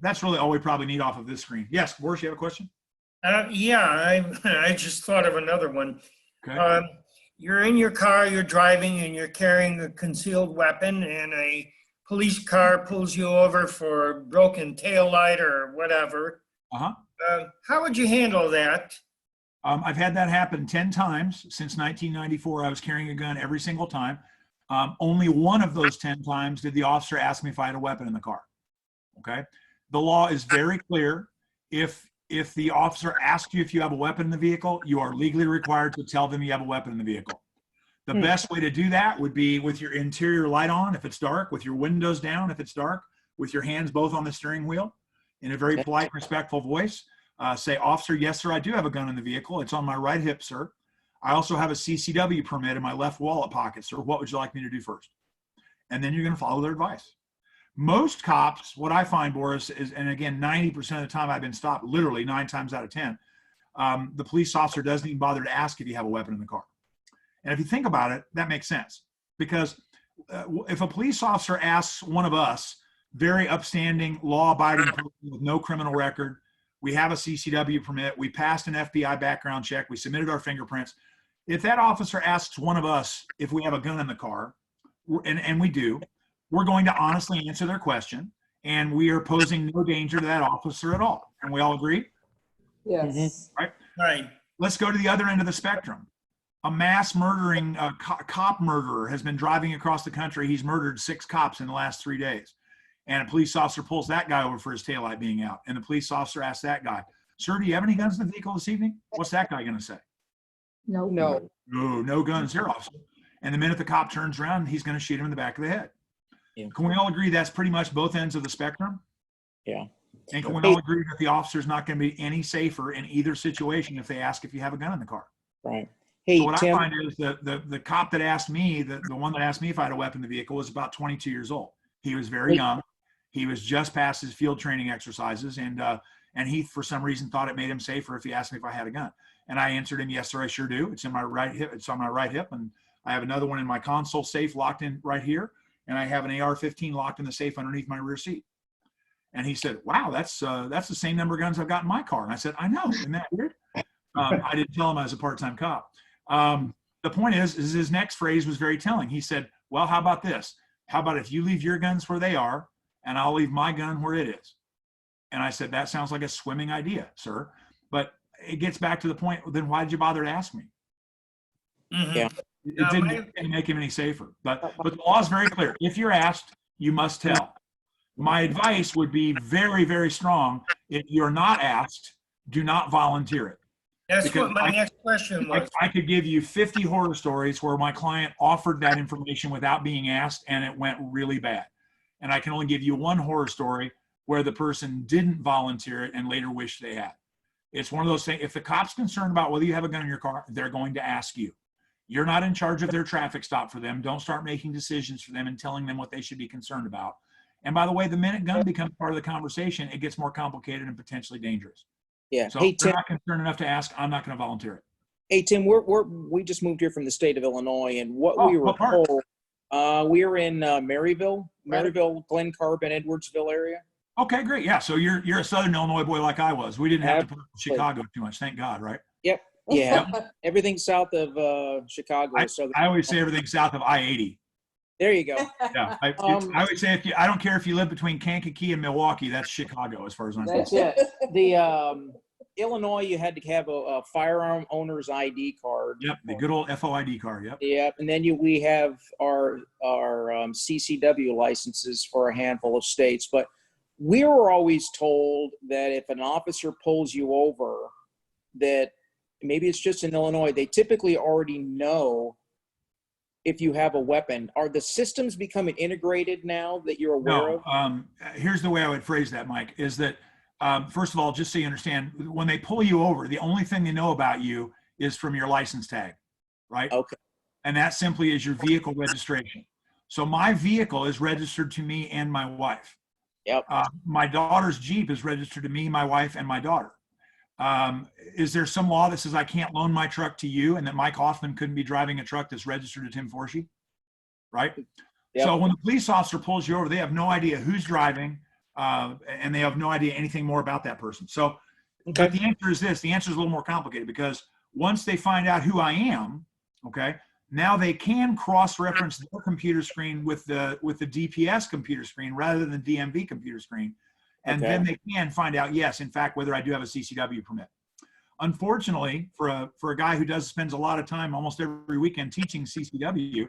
That's really all we probably need off of this screen. Yes, Boris, you have a question? Yeah, I just thought of another one. Okay. You're in your car, you're driving, and you're carrying a concealed weapon, and a police car pulls you over for a broken taillight or whatever. How would you handle that? I've had that happen 10 times since 1994. I was carrying a gun every single time. Only one of those 10 times did the officer ask me if I had a weapon in the car. Okay. The law is very clear. If the officer asks you if you have a weapon in the vehicle, you are legally required to tell them you have a weapon in the vehicle. The best way to do that would be with your interior light on if it's dark, with your windows down if it's dark, with your hands both on the steering wheel, in a very polite, respectful voice. Say, officer, yes, sir, I do have a gun in the vehicle. It's on my right hip, sir. I also have a CCW permit in my left wallet pocket, sir. What would you like me to do first? And then you're going to follow their advice. Most cops, what I find, Boris, is, and again, 90% of the time I've been stopped, literally 9 times out of 10, the police officer doesn't even bother to ask if you have a weapon in the car. And if you think about it, that makes sense. Because if a police officer asks one of us, very upstanding, law-abiding person with no criminal record, we have a CCW permit, we passed an FBI background check, we submitted our fingerprints. If that officer asks one of us if we have a gun in the car, and we do, we're going to honestly answer their question, and we are posing no danger to that officer at all. And we all agree? Yes. Right. Let's go to the other end of the spectrum. A mass murdering cop murderer has been driving across the country. He's murdered 6 cops in the last 3 days. And a police officer pulls that guy over for his taillight being out. And the police officer asks that guy, sir, do you have any guns in the vehicle this evening? What's that guy going to say? No. No guns here, officer. And the minute the cop turns around, he's going to shoot him in the back of the head. Yeah. Can we all agree that's pretty much both ends of the spectrum? Yeah. And can we all agree that the officer's not going to be any safer in either situation if they ask if you have a gun in the car? Right. Hey, So what Tim. I find is that the cop that asked me, the one that asked me if I had a weapon in the vehicle was about 22 years old. He was very young. He was just past his field training exercises, and he, for some reason, thought it made him safer if he asked me if I had a gun. And I answered him, yes, sir, I sure do. It's in my right hip. It's on my right hip, and I have another one in my console safe locked in right here. and I have an AR-15 locked in the safe underneath my rear seat. And he said, wow, that's the same number of guns I've got in my car. And I said, I know, isn't that weird? I didn't tell him I was a part-time cop. The point is his next phrase was very telling. He said, well, how about this? How about if you leave your guns where they are and I'll leave my gun where it is? And I said, that sounds like a swimming idea, sir. But it gets back to the point, then why did you bother to ask me? Yeah. It didn't make him any safer. But the law is very clear. If you're asked, you must tell. My advice would be very, very strong. If you're not asked, do not volunteer it. That's Because what my next question was. I could give you 50 horror stories where my client offered that information without being asked and it went really bad. And I can only give you one horror story where the person didn't volunteer it and later wished they had. It's one of those things. If the cop's concerned about whether you have a gun in your car, they're going to ask you. You're not in charge of their traffic stop for them. Don't start making decisions for them and telling them what they should be concerned about. And by the way, the minute gun becomes part of the conversation, it gets more complicated and potentially dangerous. Yeah. So Hey, if they're Tim. not concerned enough to ask, I'm not going to volunteer it. Hey, Tim, we just moved here from the state of Illinois, and what Oh, we were what part? told, we are in Maryville, Glen Carbon, Edwardsville area. Okay, great. Yeah, so you're a Southern Illinois boy like I was. We didn't have to put up with Chicago too much, thank God, right? Yep. Yeah. Everything south of Chicago. I always say everything south of I-80. There you go. Yeah, I would say I don't care if you live between Kankakee and Milwaukee, that's Chicago as far as I'm That's concerned. it. The Illinois, you had to have a firearm owner's ID card. Yep, the good old FOID card. Yep. Yep, and then we have our CCW licenses for a handful of states. But we were always told that if an officer pulls you over, that maybe it's just in Illinois, they typically already know if you have a weapon. Are the systems becoming integrated now that you're aware of? No. Here's the way I would phrase that, Mike, is that first of all, just so you understand, when they pull you over, the only thing they know about you is from your license tag, right? Okay. And that simply is your vehicle registration. So my vehicle is registered to me and my wife. Yep. My daughter's Jeep is registered to me, my wife, and my daughter. Is there some law that says I can't loan my truck to you and that Mike Hoffman couldn't be driving a truck that's registered to Tim Forshey? Right? Yep. So when the police officer pulls you over, they have no idea who's driving, and they have no idea anything more about that person. So Okay. but the answer is this. The answer is a little more complicated because once they find out who I am, okay, now they can cross-reference their computer screen with the DPS computer screen rather than the DMV computer screen. And Okay. then they can find out, yes, in fact, whether I do have a CCW permit. Unfortunately, for a guy who spends a lot of time almost every weekend teaching CCW,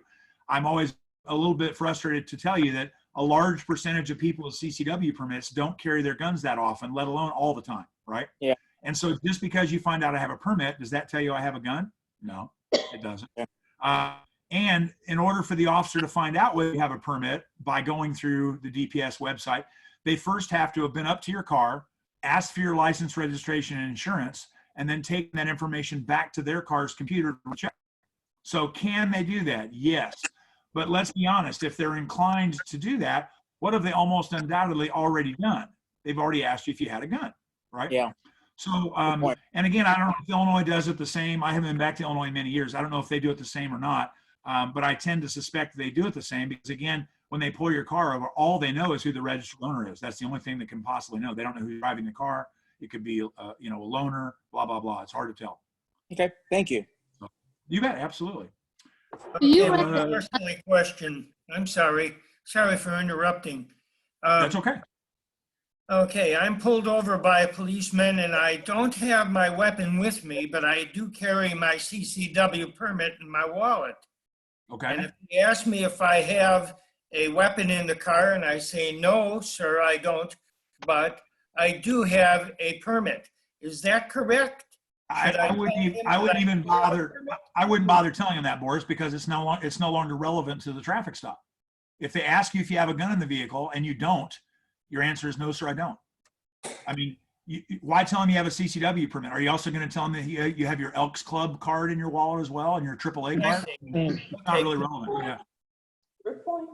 I'm always a little bit frustrated to tell you that a large percentage of people with CCW permits don't carry their guns that often, let alone all the time, right? Yeah. And so just because you find out I have a permit, does that tell you I have a gun? No, it doesn't. Yeah. And in order for the officer to find out whether you have a permit by going through the DPS website, they first have to have been up to your car, asked for your license, registration, and insurance, and then taken that information back to their car's computer to check. So can they do that? Yes. But let's be honest, if they're inclined to do that, what have they almost undoubtedly already done? They've already asked you if you had a gun, right? Yeah. So, point. and again, I don't know if Illinois does it the same. I haven't been back to Illinois in many years. I don't know if they do it the same or not, but I tend to suspect they do it the same because, again, when they pull your car over, all they know is who the registered owner is. That's the only thing they can possibly know. They don't know who's driving the car. It could be, a loaner, blah, blah, blah. It's hard to tell. Okay. Thank you. You bet, absolutely. Do you Okay, have- one personally question. I'm sorry. Sorry for interrupting. That's okay. Okay, I'm pulled over by a policeman and I don't have my weapon with me, but I do carry my CCW permit in my wallet. And Okay. if he asks me if I have a weapon in the car and I say, no, sir, I don't, but I do have a permit. Is that correct? I wouldn't even bother. I wouldn't bother telling them that, Boris, because it's no longer relevant to the traffic stop. If they ask you if you have a gun in the vehicle and you don't, your answer is no, sir, I don't. I mean, why tell them you have a CCW permit? Are you also going to tell them that you have your Elks Club card in your wallet as well and your AAA card? That's not really relevant. Yeah.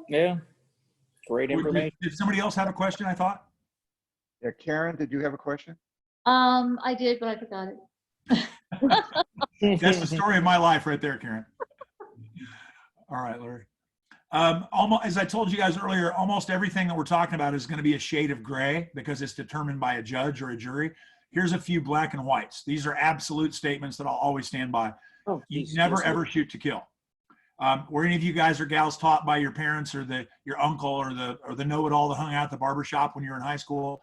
Yeah. Great information. Did somebody else have a question? I thought. Yeah, Karen, did you have a question? I did, but I forgot it. That's the story of my life right there, Karen. All right, Larry. Almost, as I told you guys earlier, almost everything that we're talking about is going to be a shade of gray because it's determined by a judge or a jury. Here's a few black and whites. These are absolute statements that I'll always stand by. Oh, You geez, never just- ever shoot to kill. Were any of you guys or gals taught by your parents or your uncle or the know-it-all that hung out at the barbershop when you were in high school?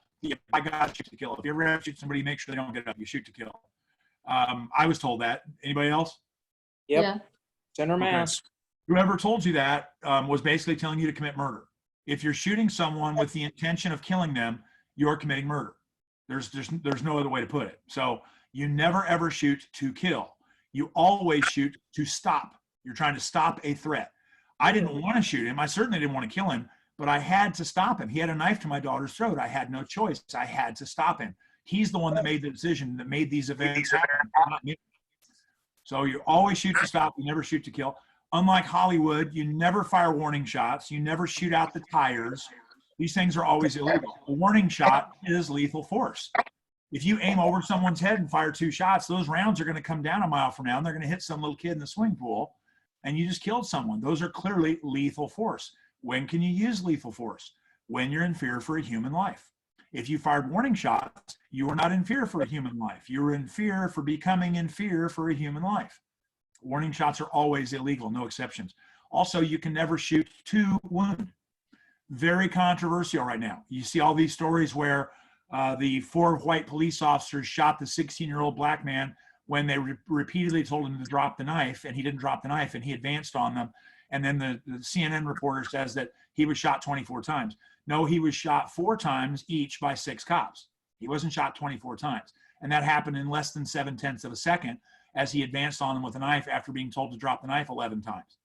I got shoot to kill. If you ever have to shoot somebody, make sure they don't get up. You shoot to kill. I was told that. Anybody else? Yep. Yeah. Send her Okay. mask. Whoever told you that was basically telling you to commit murder. If you're shooting someone with the intention of killing them, you're committing murder. There's no other way to put it. So you never ever shoot to kill. You always shoot to stop. You're trying to stop a threat. I didn't want to shoot him. I certainly didn't want to kill him, but I had to stop him. He had a knife to my daughter's throat. I had no choice. I had to stop him. He's the one that made the decision that made these events happen, not me. So you always shoot to stop. You never shoot to kill. Unlike Hollywood, you never fire warning shots. You never shoot out the tires. These things are always illegal. A warning shot is lethal force. If you aim over someone's head and fire 2 shots, those rounds are going to come down a mile from now and they're going to hit some little kid in the swimming pool and you just killed someone. Those are clearly lethal force. When can you use lethal force? When you're in fear for a human life. If you fired warning shots, you were not in fear for a human life. You were in fear for becoming in fear for a human life. Warning shots are always illegal, no exceptions. Also, you can never shoot to wound. Very controversial right now. You see all these stories where the 4 white police officers shot the 16-year-old black man when they repeatedly told him to drop the knife, and he didn't drop the knife, and he advanced on them. And then the CNN reporter says that he was shot 24 times. No, he was shot 4 times each by 6 cops. He wasn't shot 24 times. And that happened in less than 7/10 of a second as he advanced on them with a knife after being told to drop the knife 11 times.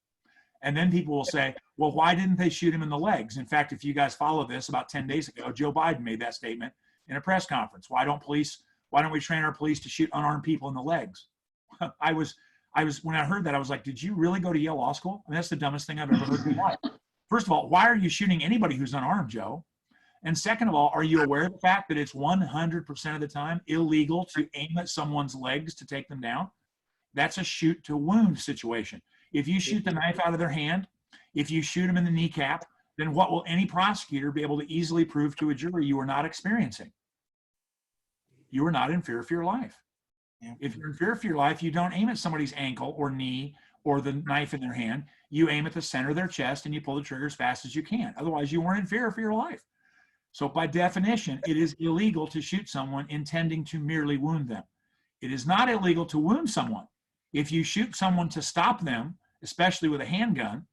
And then people will say, well, why didn't they shoot him in the legs? In fact, if you guys follow this, about 10 days ago, Joe Biden made that statement in a press conference. Why don't we train our police to shoot unarmed people in the legs? I was when I heard that, I was like, did you really go to Yale Law School? I mean, that's the dumbest thing I've ever heard in my life. First of all, why are you shooting anybody who's unarmed, Joe? And second of all, are you aware of the fact that it's 100% of the time illegal to aim at someone's legs to take them down? That's a shoot to wound situation. If you shoot the knife out of their hand, if you shoot them in the kneecap, then what will any prosecutor be able to easily prove to a jury you are not experiencing? You are not in fear for your life. If you're in fear for your life, you don't aim at somebody's ankle or knee or the knife in their hand. You aim at the center of their chest and you pull the trigger as fast as you can. Otherwise, you weren't in fear for your life. So by definition, it is illegal to shoot someone intending to merely wound them. It is not illegal to wound someone. If you shoot someone to stop them, especially with a handgun,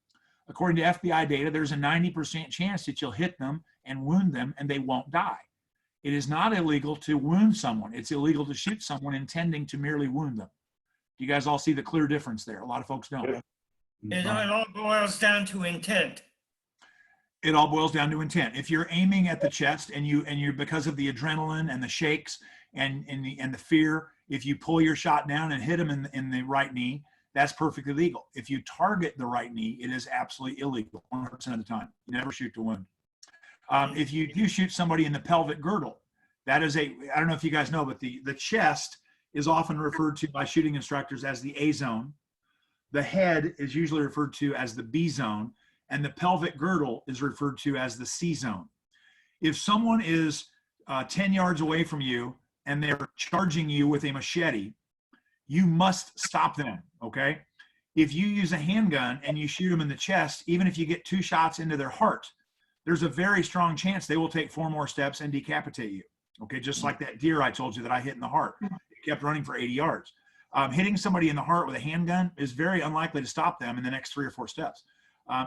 according to FBI data, there's a 90% chance that you'll hit them and wound them and they won't die. It is not illegal to wound someone. It's illegal to shoot someone intending to merely wound them. You guys all see the clear difference there. A lot of folks don't. It all boils down to intent. It all boils down to intent. If you're aiming at the chest and you because of the adrenaline and the shakes and the fear, if you pull your shot down and hit him in the right knee, that's perfectly legal. If you target the right knee, it is absolutely illegal 100% of the time. You never shoot to wound. If you do shoot somebody in the pelvic girdle, that is I don't know if you guys know, but the chest is often referred to by shooting instructors as the A zone. The head is usually referred to as the B zone, and the pelvic girdle is referred to as the C zone. If someone is 10 yards away from you and they're charging you with a machete, you must stop them, okay? If you use a handgun and you shoot them in the chest, even if you get 2 shots into their heart, there's a very strong chance they will take 4 more steps and decapitate you, okay? Just like that deer I told you that I hit in the heart. It kept running for 80 yards. Hitting somebody in the heart with a handgun is very unlikely to stop them in the next 3 or 4 steps.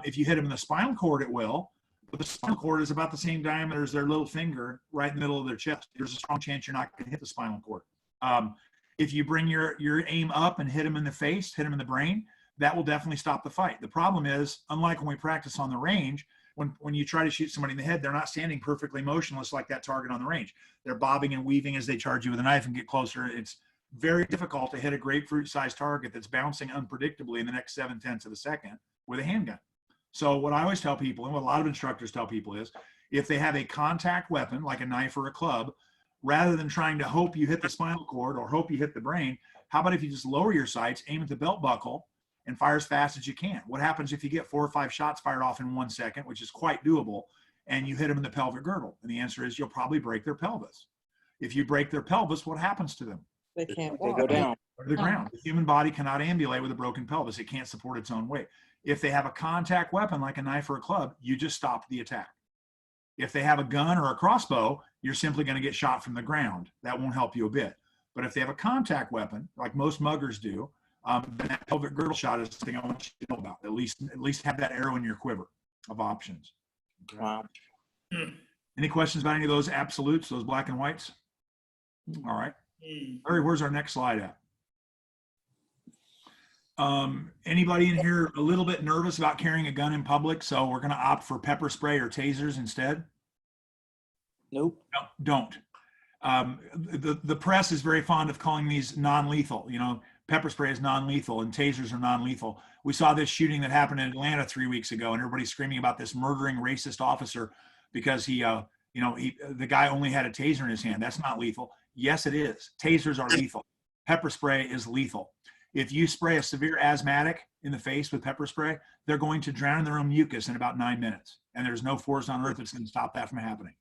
If you hit them in the spinal cord, it will. But the spinal cord is about the same diameter as their little finger right in the middle of their chest. There's a strong chance you're not going to hit the spinal cord. If you bring your aim up and hit them in the face, hit them in the brain, that will definitely stop the fight. The problem is, unlike when we practice on the range, when you try to shoot somebody in the head, they're not standing perfectly motionless like that target on the range. They're bobbing and weaving as they charge you with a knife and get closer. It's very difficult to hit a grapefruit-sized target that's bouncing unpredictably in the next 7/10 of a second with a handgun. So what I always tell people, and what a lot of instructors tell people is, if they have a contact weapon like a knife or a club, rather than trying to hope you hit the spinal cord or hope you hit the brain, how about if you just lower your sights, aim at the belt buckle, and fire as fast as you can. What happens if you get 4 or 5 shots fired off in 1 second, which is quite doable, and you hit them in the pelvic girdle? And the answer is you'll probably break their pelvis. If you break their pelvis, what happens to them? They can't They walk. go down. To the ground. The human body cannot ambulate with a broken pelvis. It can't support its own weight. If they have a contact weapon like a knife or a club, you just stop the attack. If they have a gun or a crossbow, you're simply going to get shot from the ground. That won't help you a bit. But if they have a contact weapon, like most muggers do, then that pelvic girdle shot is something I want you to know about. At least have that arrow in your quiver of options. Okay. Wow. Any questions about any of those absolutes, those black and whites? All right. Larry, where's our next slide at? Anybody in here a little bit nervous about carrying a gun in public? So we're going to opt for pepper spray or tasers instead? Nope. No, don't. The press is very fond of calling these non-lethal. You know, pepper spray is non-lethal and tasers are non-lethal. We saw this shooting that happened in Atlanta 3 weeks ago, and everybody's screaming about this murdering racist officer because the guy only had a taser in his hand. That's not lethal. Yes, it is. Tasers are lethal. Pepper spray is lethal. If you spray a severe asthmatic in the face with pepper spray, they're going to drown in their own mucus in about 9 minutes. And there's no force on earth that's going to stop that from happening.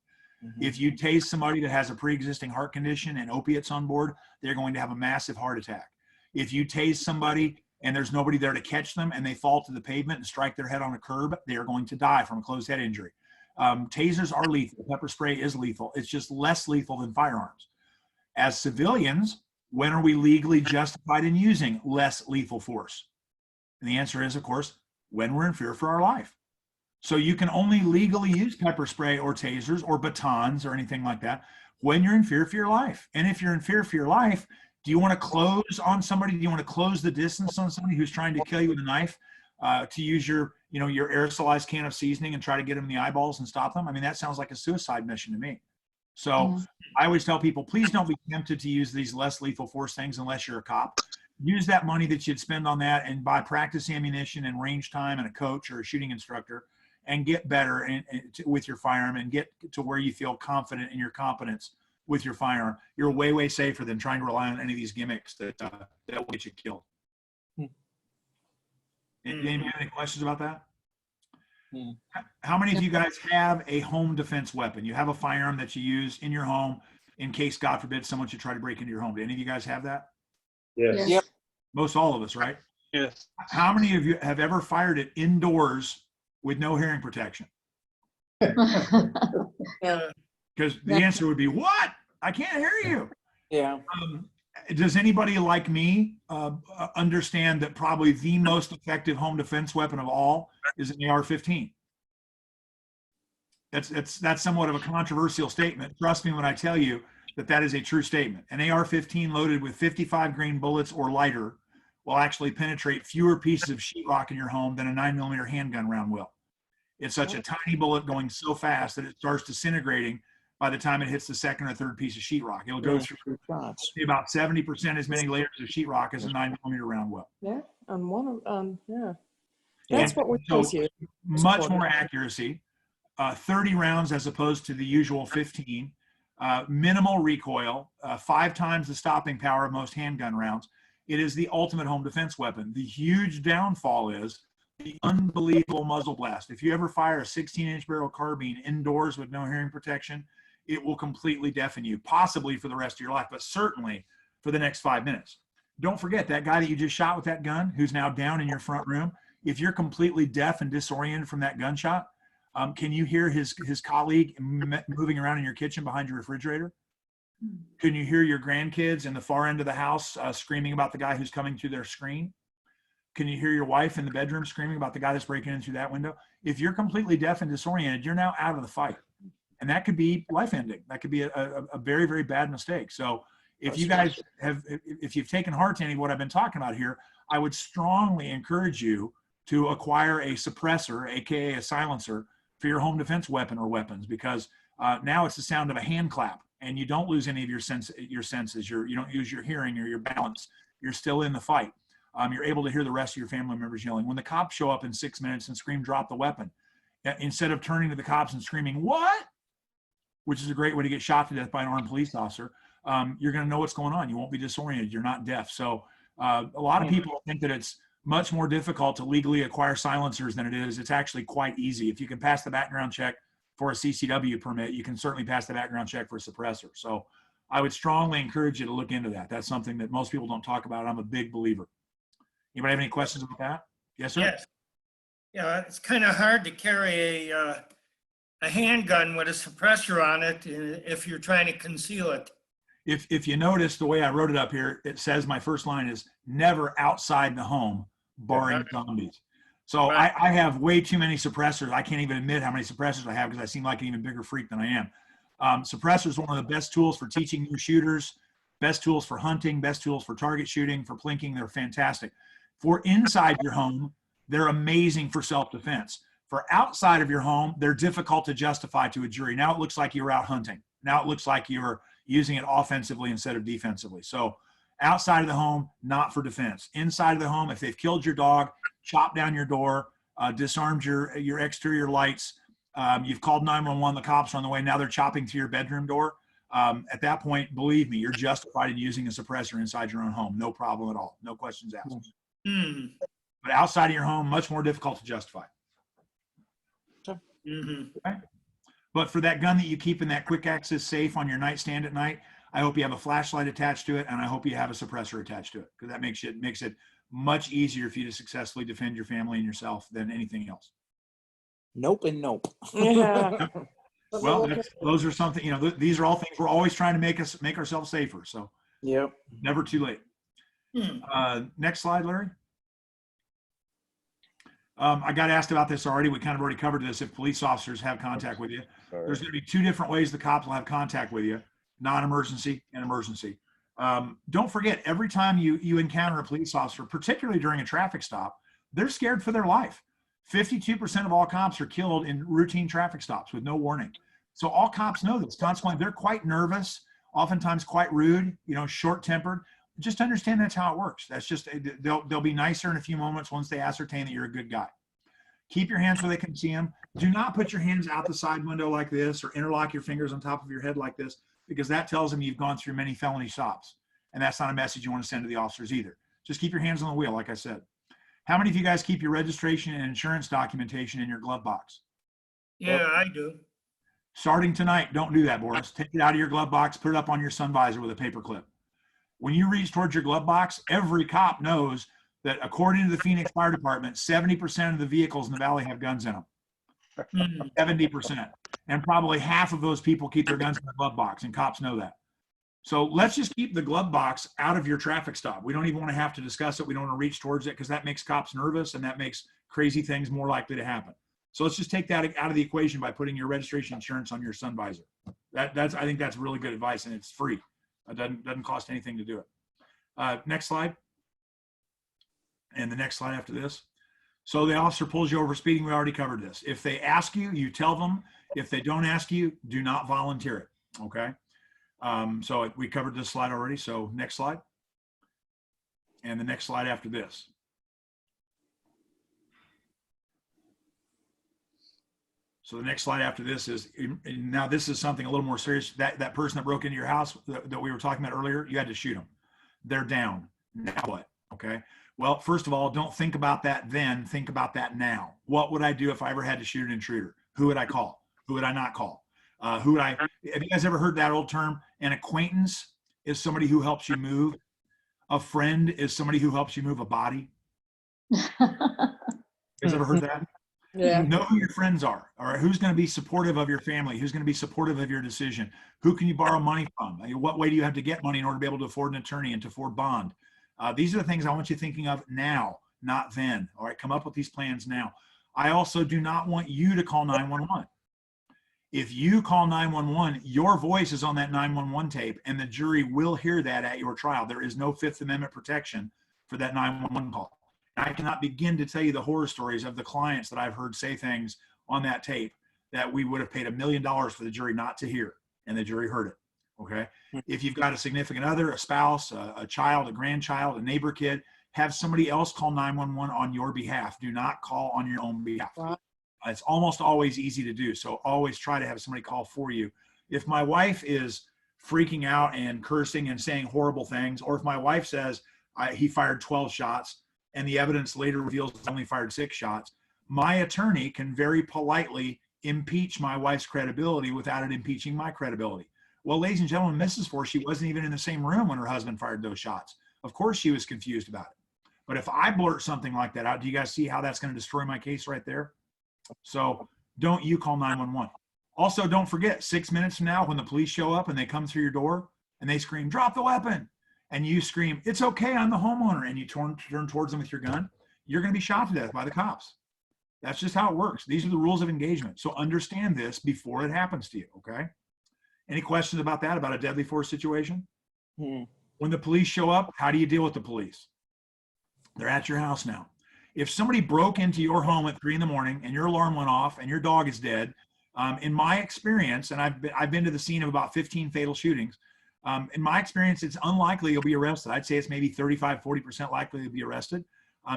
Mm-hmm. If you tase somebody that has a pre-existing heart condition and opiates on board, they're going to have a massive heart attack. If you tase somebody and there's nobody there to catch them and they fall to the pavement and strike their head on a curb, they are going to die from a closed head injury. Tasers are lethal. Pepper spray is lethal. It's just less lethal than firearms. As civilians, when are we legally justified in using less lethal force? And the answer is, of course, when we're in fear for our life. So you can only legally use pepper spray or tasers or batons or anything like that when you're in fear for your life. And if you're in fear for your life, do you want to close on somebody? Do you want to close the distance on somebody who's trying to kill you with a knife to use your aerosolized can of seasoning and try to get them in the eyeballs and stop them? I mean, that sounds like a suicide mission to me. So I always tell people, please don't be tempted to use these less lethal force things unless you're a cop. Use that money that you'd spend on that and buy practice ammunition and range time and a coach or a shooting instructor and get better with your firearm and get to where you feel confident in your competence with your firearm. You're way, way safer than trying to rely on any of these gimmicks that will get you killed. Anybody have any questions about that? How many of you guys have a home defense weapon? You have a firearm that you use in your home in case, God forbid, someone should try to break into your home. Do any of you guys have that? Yes. Yep. Most all of us, right? Yes. How many of you have ever fired it indoors with no hearing protection? Because the answer would be, what? I can't hear you. Yeah. Does anybody like me understand that probably the most effective home defense weapon of all is an AR-15? That's somewhat of a controversial statement. Trust me when I tell you that is a true statement. An AR-15 loaded with 55 grain bullets or lighter will actually penetrate fewer pieces of sheetrock in your home than a 9mm handgun round will. It's such a tiny bullet going so fast that it starts disintegrating by the time it hits the second or third piece of sheetrock. It'll go through about 70% as many layers of sheetrock as a 9mm round will. Yeah, and yeah. That's what we so chose here. much more accuracy, 30 rounds as opposed to the usual 15, minimal recoil, 5 times the stopping power of most handgun rounds. It is the ultimate home defense weapon. The huge downfall is the unbelievable muzzle blast. If you ever fire a 16-inch barrel carbine indoors with no hearing protection, it will completely deafen you, possibly for the rest of your life, but certainly for the next 5 minutes. Don't forget that guy that you just shot with that gun, who's now down in your front room. If you're completely deaf and disoriented from that gunshot, can you hear his colleague moving around in your kitchen behind your refrigerator? Can you hear your grandkids in the far end of the house screaming about the guy who's coming through their screen? Can you hear your wife in the bedroom screaming about the guy that's breaking in through that window? If you're completely deaf and disoriented, you're now out of the fight. And that could be life-ending. That could be a very, very bad mistake. So if you guys if you've taken heart to any of what I've been talking about here, I would strongly encourage you to acquire a suppressor, AKA a silencer, for your home defense weapon or weapons, because now it's the sound of a hand clap and you don't lose any of your senses. You don't use your hearing or your balance. You're still in the fight. You're able to hear the rest of your family members yelling. When the cops show up in 6 minutes and scream, drop the weapon, instead of turning to the cops and screaming, what? Which is a great way to get shot to death by an armed police officer, you're going to know what's going on. You won't be disoriented. You're not deaf. So a lot of people think that it's much more difficult to legally acquire silencers than it is. It's actually quite easy. If you can pass the background check for a CCW permit, you can certainly pass the background check for a suppressor. So I would strongly encourage you to look into that. That's something that most people don't talk about. I'm a big believer. Anybody have any questions about that? Yes, sir. Yes. Yeah, it's kind of hard to carry a handgun with a suppressor on it if you're trying to conceal it. If you notice the way I wrote it up here, it says my first line is never outside the home, barring zombies. So Right. I have way too many suppressors. I can't even admit how many suppressors I have because I seem like an even bigger freak than I am. Suppressors are one of the best tools for teaching new shooters, best tools for hunting, best tools for target shooting, for plinking. They're fantastic. For inside your home, they're amazing for self-defense. For outside of your home, they're difficult to justify to a jury. Now it looks like you're out hunting. Now it looks like you're using it offensively instead of defensively. So outside of the home, not for defense. Inside of the home, if they've killed your dog, chopped down your door, disarmed your exterior lights, you've called 911, the cops are on the way, now they're chopping to your bedroom door. At that point, believe me, you're justified in using a suppressor inside your own home. No problem at all. No questions asked. But outside of your home, much more difficult to justify. Okay? But for that gun that you keep in that quick access safe on your nightstand at night, I hope you have a flashlight attached to it, and I hope you have a suppressor attached to it, because that makes it much easier for you to successfully defend your family and yourself than anything else. Nope and nope. Yeah. Well, those are something, you know, these are all things we're always trying to make ourselves safer. So Yep. never too late. Next slide, Larry. I got asked about this already. We kind of already covered this. If police officers have contact with you, Sorry. there's going to be two different ways the cops will have contact with you: non-emergency and emergency. Don't forget, every time you encounter a police officer, particularly during a traffic stop, they're scared for their life. 52% of all cops are killed in routine traffic stops with no warning. So all cops know this. Consequently, they're quite nervous, oftentimes quite rude, you know, short-tempered. Just understand that's how it works. That's just, they'll be nicer in a few moments once they ascertain that you're a good guy. Keep your hands where they can see them. Do not put your hands out the side window like this or interlock your fingers on top of your head like this, because that tells them you've gone through many felony stops. And that's not a message you want to send to the officers either. Just keep your hands on the wheel, like I said. How many of you guys keep your registration and insurance documentation in your glove box? Yeah, I do. Starting tonight, don't do that, Boris. Take it out of your glove box, put it up on your sun visor with a paper clip. When you reach towards your glove box, every cop knows that according to the Phoenix Fire Department, 70% of the vehicles in the valley have guns in them. 70%. And probably half of those people keep their guns in the glove box, and cops know that. So let's just keep the glove box out of your traffic stop. We don't even want to have to discuss it. We don't want to reach towards it, because that makes cops nervous and that makes crazy things more likely to happen. So let's just take that out of the equation by putting your registration insurance on your sun visor. I think that's really good advice, and it's free. It doesn't cost anything to do it. Next slide. And the next slide after this. So the officer pulls you over speeding. We already covered this. If they ask you, you tell them. If they don't ask you, do not volunteer it. Okay. So we covered this slide already. So next slide. And the next slide after this. So the next slide after this is, now this is something a little more serious. That person that broke into your house that we were talking about earlier, you had to shoot them. They're down. Now what? Okay. Well, first of all, don't think about that then. Think about that now. What would I do if I ever had to shoot an intruder? Who would I call? Who would I not call? Have you guys ever heard that old term? An acquaintance is somebody who helps you move. A friend is somebody who helps you move a body. You guys ever heard that? Yeah. Know who your friends are. All right. Who's going to be supportive of your family? Who's going to be supportive of your decision? Who can you borrow money from? What way do you have to get money in order to be able to afford an attorney and to afford bond? These are the things I want you thinking of now, not then. All right. Come up with these plans now. I also do not want you to call 911. If you call 911, your voice is on that 911 tape, and the jury will hear that at your trial. There is no Fifth Amendment protection for that 911 call. I cannot begin to tell you the horror stories of the clients that I've heard say things on that tape that we would have paid $1 million for the jury not to hear, and the jury heard it. Okay. If you've got a significant other, a spouse, a child, a grandchild, a neighbor kid, have somebody else call 911 on your behalf. Do not call on your own behalf. It's almost always easy to do. So always try to have somebody call for you. If my wife is freaking out and cursing and saying horrible things, or if my wife says he fired 12 shots, and the evidence later reveals I only fired 6 shots, my attorney can very politely impeach my wife's credibility without it impeaching my credibility. Well, ladies and gentlemen, Mrs. Forshey wasn't even in the same room when her husband fired those shots. Of course she was confused about it. But if I blurt something like that out, do you guys see how that's going to destroy my case right there? So don't you call 911. Also, don't forget, 6 minutes from now, when the police show up and they come through your door and they scream, drop the weapon, and you scream, it's okay, I'm the homeowner, and you turn towards them with your gun, you're going to be shot to death by the cops. That's just how it works. These are the rules of engagement. So understand this before it happens to you, okay? Any questions about that, about a deadly force situation? When the police show up, how do you deal with the police? They're at your house now. If somebody broke into your home at 3 a.m. and your alarm went off and your dog is dead, in my experience, and I've been to the scene of about 15 fatal shootings, in my experience, it's unlikely you'll be arrested. I'd say it's maybe 35, 40% likely you'll be arrested.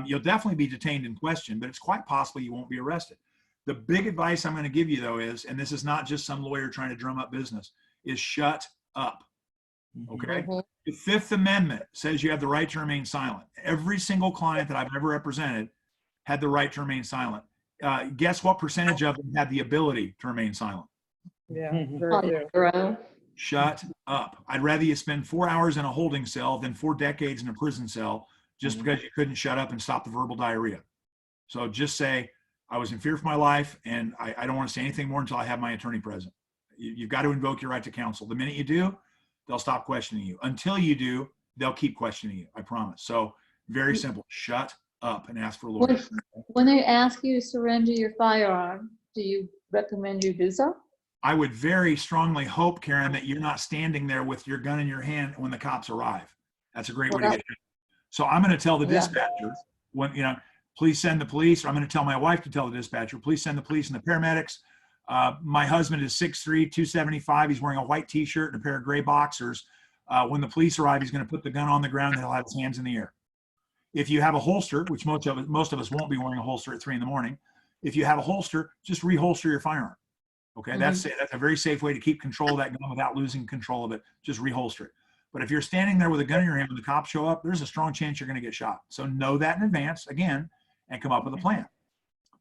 You'll definitely be detained and questioned, but it's quite possible you won't be arrested. The big advice I'm going to give you, though, is, and this is not just some lawyer trying to drum up business, is shut up. Okay? The Fifth Amendment says you have the right to remain silent. Every single client that I've ever represented had the right to remain silent. Guess what percentage of them had the ability to remain silent? Yeah, very few. Shut up. I'd rather you spend 4 hours in a holding cell than 4 decades in a prison cell just because you couldn't shut up and stop the verbal diarrhea. So just say, I was in fear for my life, and I don't want to say anything more until I have my attorney present. You've got to invoke your right to counsel. The minute you do, they'll stop questioning you. Until you do, they'll keep questioning you, I promise. So very simple. Shut up and ask for a lawyer. When they ask you to surrender your firearm, do you recommend you do so? I would very strongly hope, Karen, that you're not standing there with your gun in your hand when the cops arrive. That's a great way to get it. So I'm going to tell the dispatcher, when, please send the police, or I'm going to tell my wife to tell the dispatcher, please send the police and the paramedics. My husband is 6'3", 275. He's wearing a white t-shirt and a pair of gray boxers. When the police arrive, he's going to put the gun on the ground and he'll have his hands in the air. If you have a holster, which most of us won't be wearing a holster at 3 a.m. If you have a holster, just reholster your firearm. Okay, that's a very safe way to keep control of that gun without losing control of it. Just reholster it. But if you're standing there with a gun in your hand when the cops show up, there's a strong chance you're going to get shot. So know that in advance, again, and come up with a plan.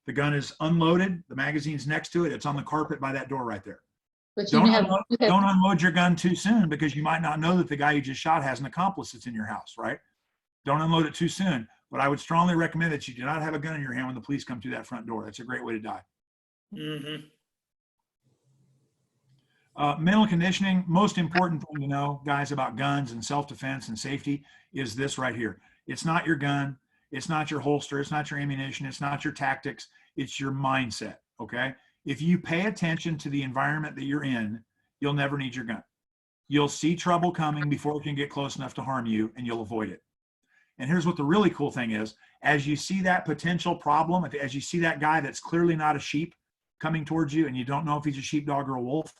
The gun is unloaded. The magazine's next to it. It's on the carpet by that door right there. But Don't unload your gun too soon, because you might not know that the guy you just shot has an accomplice that's in your house, right? Don't unload it too soon. But I would strongly recommend that you do not have a gun in your hand when the police come through that front door. That's a great way to die. Mental conditioning, most important thing to know, guys, about guns and self-defense and safety is this right here. It's not your gun. It's not your holster. It's not your ammunition. It's not your tactics. It's your mindset, okay? If you pay attention to the environment that you're in, you'll never need your gun. You'll see trouble coming before it can get close enough to harm you, and you'll avoid it. And here's what the really cool thing is. As you see that potential problem, as you see that guy that's clearly not a sheep coming towards you, and you don't know if he's a sheepdog or a wolf,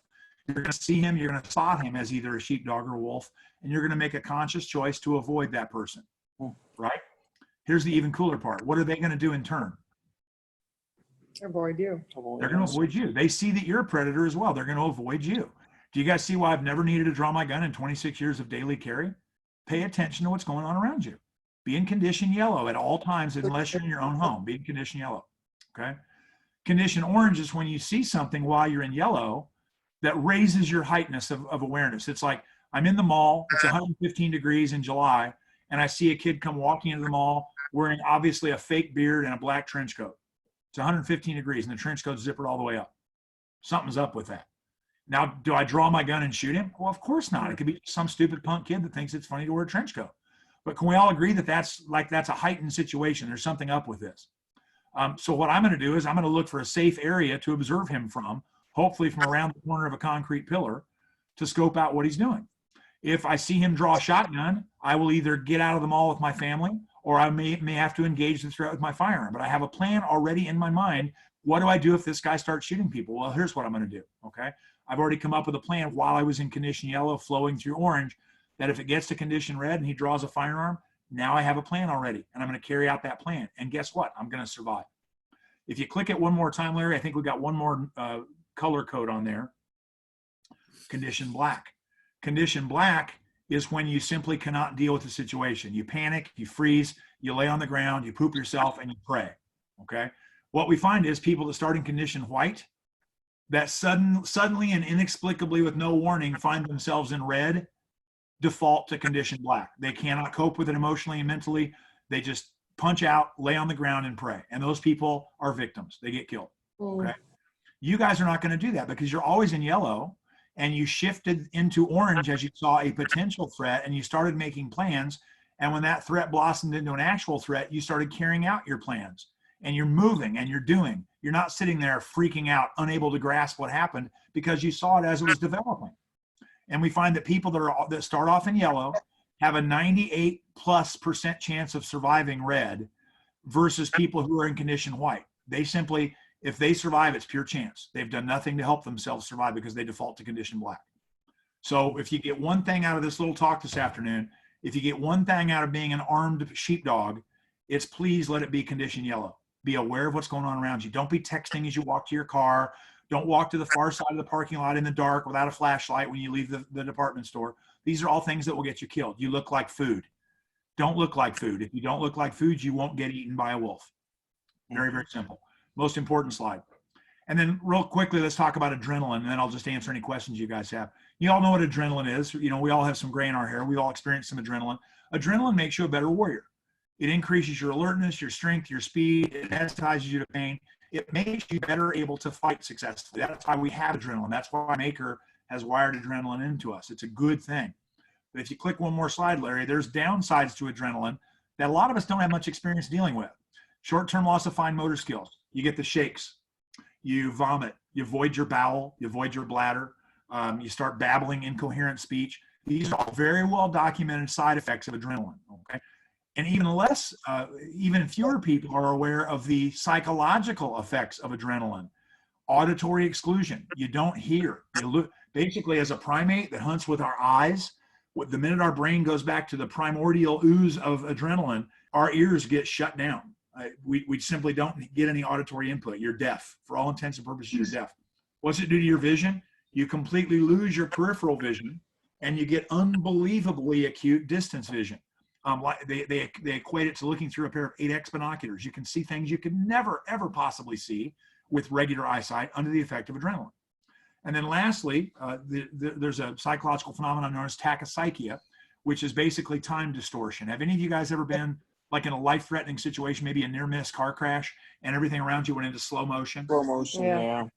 you're going to see him, you're going to spot him as either a sheepdog or a wolf, and you're going to make a conscious choice to avoid that person, right? Here's the even cooler part. What are they going to do in turn? Avoid you. They're going to avoid you. They see that you're a predator as well. They're going to avoid you. Do you guys see why I've never needed to draw my gun in 26 years of daily carry? Pay attention to what's going on around you. Be in condition yellow at all times, unless you're in your own home. Be in condition yellow, okay? Condition orange is when you see something while you're in yellow that raises your heightness of awareness. It's like, I'm in the mall, it's 115 degrees in July, and I see a kid come walking into the mall wearing obviously a fake beard and a black trench coat. It's 115 degrees and the trench coat's zippered all the way up. Something's up with that. Now, do I draw my gun and shoot him? Well, of course not. It could be some stupid punk kid that thinks it's funny to wear a trench coat. But can we all agree that that's a heightened situation? There's something up with this. So what I'm going to do is I'm going to look for a safe area to observe him from, hopefully from around the corner of a concrete pillar, to scope out what he's doing. If I see him draw a shotgun, I will either get out of the mall with my family, or I may have to engage the threat with my firearm. But I have a plan already in my mind. What do I do if this guy starts shooting people? Well, here's what I'm going to do, okay? I've already come up with a plan while I was in condition yellow flowing through orange, that if it gets to condition red and he draws a firearm, now I have a plan already, and I'm going to carry out that plan. And guess what? I'm going to survive. If you click it one more time, Larry, I think we got one more color code on there. Condition black. Condition black is when you simply cannot deal with the situation. You panic, you freeze, you lay on the ground, you poop yourself, and you pray. Okay. What we find is people that start in condition white, that suddenly and inexplicably with no warning find themselves in red, default to condition black. They cannot cope with it emotionally and mentally. They just punch out, lay on the ground, and pray. And those people are victims. They get killed. Okay. You guys are not going to do that because you're always in yellow, and you shifted into orange as you saw a potential threat, and you started making plans. And when that threat blossomed into an actual threat, you started carrying out your plans, and you're moving and you're doing. You're not sitting there freaking out, unable to grasp what happened because you saw it as it was developing. And we find that people that start off in yellow have a 98+% chance of surviving red versus people who are in condition white. They simply, if they survive, it's pure chance. They've done nothing to help themselves survive because they default to condition black. So if you get one thing out of this little talk this afternoon, if you get one thing out of being an armed sheepdog, it's please let it be condition yellow. Be aware of what's going on around you. Don't be texting as you walk to your car. Don't walk to the far side of the parking lot in the dark without a flashlight when you leave the department store. These are all things that will get you killed. You look like food. Don't look like food. If you don't look like food, you won't get eaten by a wolf. Very, very simple. Most important slide. And then real quickly, let's talk about adrenaline, and then I'll just answer any questions you guys have. You all know what adrenaline is. You know, we all have some gray in our hair. We've all experienced some adrenaline. Adrenaline makes you a better warrior. It increases your alertness, your strength, your speed. It sensitizes you to pain. It makes you better able to fight successfully. That's why we have adrenaline. That's why Maker has wired adrenaline into us. It's a good thing. But if you click one more slide, Larry, there's downsides to adrenaline that a lot of us don't have much experience dealing with. Short-term loss of fine motor skills. You get the shakes. You vomit. You void your bowel. You void your bladder. You start babbling incoherent speech. These are all very well documented side effects of adrenaline. Okay. And even fewer people are aware of the psychological effects of adrenaline. Auditory exclusion. You don't hear. You look, basically, as a primate that hunts with our eyes, the minute our brain goes back to the primordial ooze of adrenaline, our ears get shut down. We simply don't get any auditory input. You're deaf. For all intents and purposes, you're deaf. What's it do to your vision? You completely lose your peripheral vision, and you get unbelievably acute distance vision. They equate it to looking through a pair of 8X binoculars. You can see things you could never, ever possibly see with regular eyesight under the effect of adrenaline. And then lastly, there's a psychological phenomenon known as tachypsychia, which is basically time distortion. Have any of you guys ever been like in a life-threatening situation, maybe a near-miss car crash, and everything around you went into slow motion? Slow motion, yeah.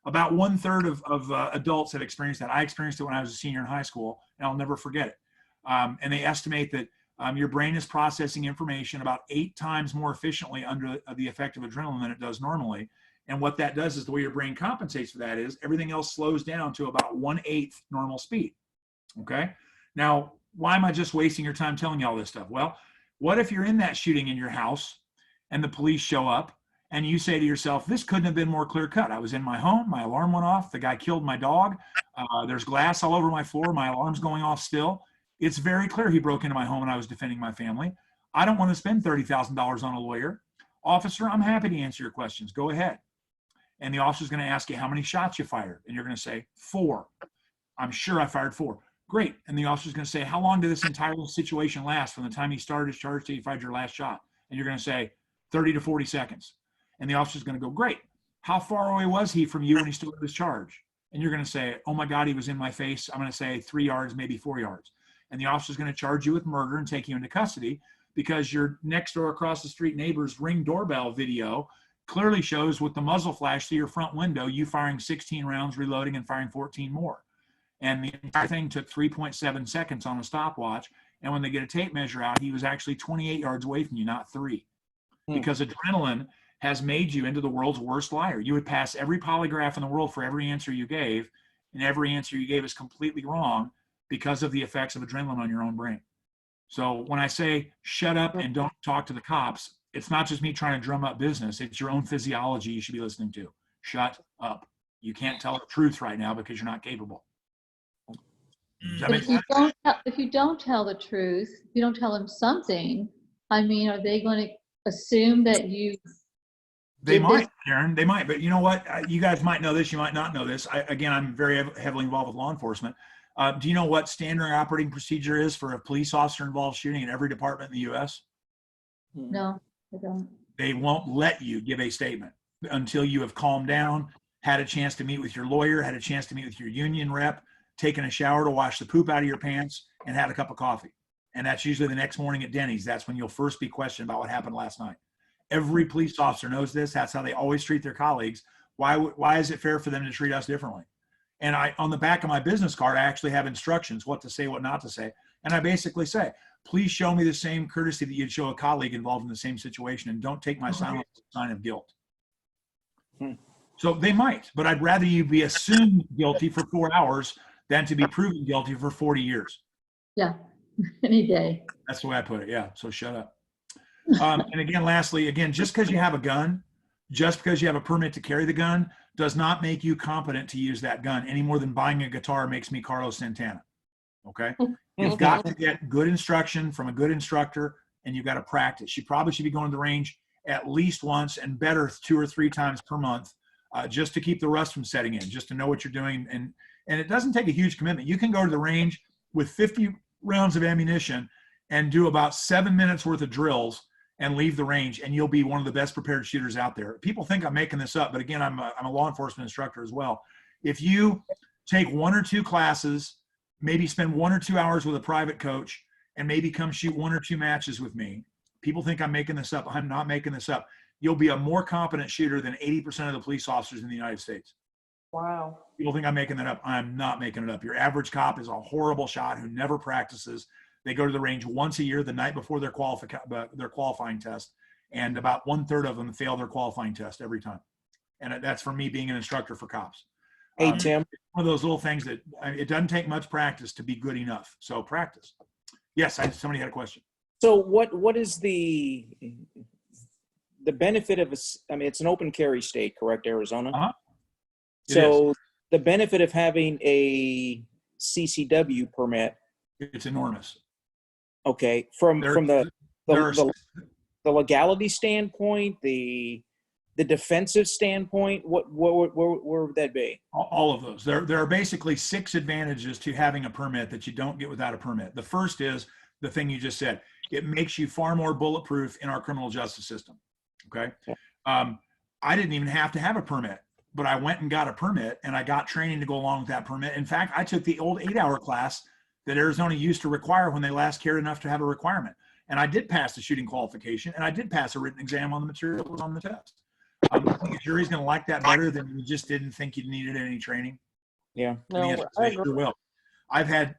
About 1/3 of adults have experienced that. I experienced it when I was a senior in high school, and I'll never forget it. And they estimate that your brain is processing information about 8 times more efficiently under the effect of adrenaline than it does normally. And what that does is the way your brain compensates for that is everything else slows down to about 1/8 normal speed. Okay. Now, why am I just wasting your time telling you all this stuff? Well, what if you're in that shooting in your house and the police show up and you say to yourself, this couldn't have been more clear cut. I was in my home, my alarm went off, the guy killed my dog, there's glass all over my floor, my alarm's going off still. It's very clear he broke into my home and I was defending my family. I don't want to spend $30,000 on a lawyer. Officer, I'm happy to answer your questions. Go ahead. And the officer's going to ask you how many shots you fired. And you're going to say 4. I'm sure I fired 4. Great. And the officer's going to say, how long did this entire situation last from the time he started his charge till you fired your last shot? And you're going to say 30 to 40 seconds. And the officer's going to go, great. How far away was he from you when he started his charge? And you're going to say, oh my God, he was in my face. I'm going to say 3 yards, maybe 4 yards. And the officer's going to charge you with murder and take you into custody because your next door across the street neighbor's Ring doorbell video clearly shows with the muzzle flash through your front window, you firing 16 rounds, reloading, and firing 14 more. And the entire thing took 3.7 seconds on a stopwatch. And when they get a tape measure out, he was actually 28 yards away from you, not 3. Because adrenaline has made you into the world's worst liar. You would pass every polygraph in the world for every answer you gave, and every answer you gave is completely wrong because of the effects of adrenaline on your own brain. So when I say shut up and don't talk to the cops, it's not just me trying to drum up business. It's your own physiology you should be listening to. Shut up. You can't tell the truth right now because you're not capable. Does that make sense? If you don't tell the truth, if you don't tell them something, I mean, are they going to assume that you? They might, Karen. They might. But you know what? You guys might know this. You might not know this. Again, I'm very heavily involved with law enforcement. Do you know what standard operating procedure is for a police officer involved shooting in every department in the U.S.? No, I don't. They won't let you give a statement until you have calmed down, had a chance to meet with your lawyer, had a chance to meet with your union rep, taken a shower to wash the poop out of your pants, and had a cup of coffee. And that's usually the next morning at Denny's. That's when you'll first be questioned about what happened last night. Every police officer knows this. That's how they always treat their colleagues. Why is it fair for them to treat us differently? And on the back of my business card, I actually have instructions, what to say, what not to say. And I basically say, please show me the same courtesy that you'd show a colleague involved in the same situation, and don't take my silence as a sign of guilt. So they might, but I'd rather you be assumed guilty for 4 hours than to be proven guilty for 40 years. Yeah, any day. That's the way I put it. Yeah. So shut up. And again, lastly, just because you have a gun, just because you have a permit to carry the gun, does not make you competent to use that gun any more than buying a guitar makes me Carlos Santana. Okay. You've got to get good instruction from a good instructor, and you've got to practice. You probably should be going to the range at least once, and better 2 or 3 times per month, just to keep the rust from setting in, just to know what you're doing. And it doesn't take a huge commitment. You can go to the range with 50 rounds of ammunition and do about 7 minutes worth of drills and leave the range, and you'll be one of the best prepared shooters out there. People think I'm making this up, but again, I'm a law enforcement instructor as well. If you take 1 or 2 classes, maybe spend 1 or 2 hours with a private coach, and maybe come shoot 1 or 2 matches with me. People think I'm making this up. I'm not making this up. You'll be a more competent shooter than 80% of the police officers in the United States. Wow. People think I'm making that up. I'm not making it up. Your average cop is a horrible shot who never practices. They go to the range once a year, the night before their qualifying test, and about 1/3 of them fail their qualifying test every time. And that's for me being an instructor for cops. Hey, Tim. One of those little things that it doesn't take much practice to be good enough. So practice. Yes, somebody had a question. So what is the benefit of it's an open carry state, correct, Arizona? Uh-huh. So the benefit of having a CCW permit, it's enormous. Okay, from the legality standpoint, the defensive standpoint, where would that be? All of those. There are basically 6 advantages to having a permit that you don't get without a permit. The first is the thing you just said. It makes you far more bulletproof in our criminal justice system. Okay. I didn't even have to have a permit, but I went and got a permit, and I got training to go along with that permit. In fact, I took the old 8-hour class that Arizona used to require when they last cared enough to have a requirement. And I did pass the shooting qualification, and I did pass a written exam on the material that was on the test. I think the jury's going to like that better than you just didn't think you needed any training. Yeah. No, I sure will. I've had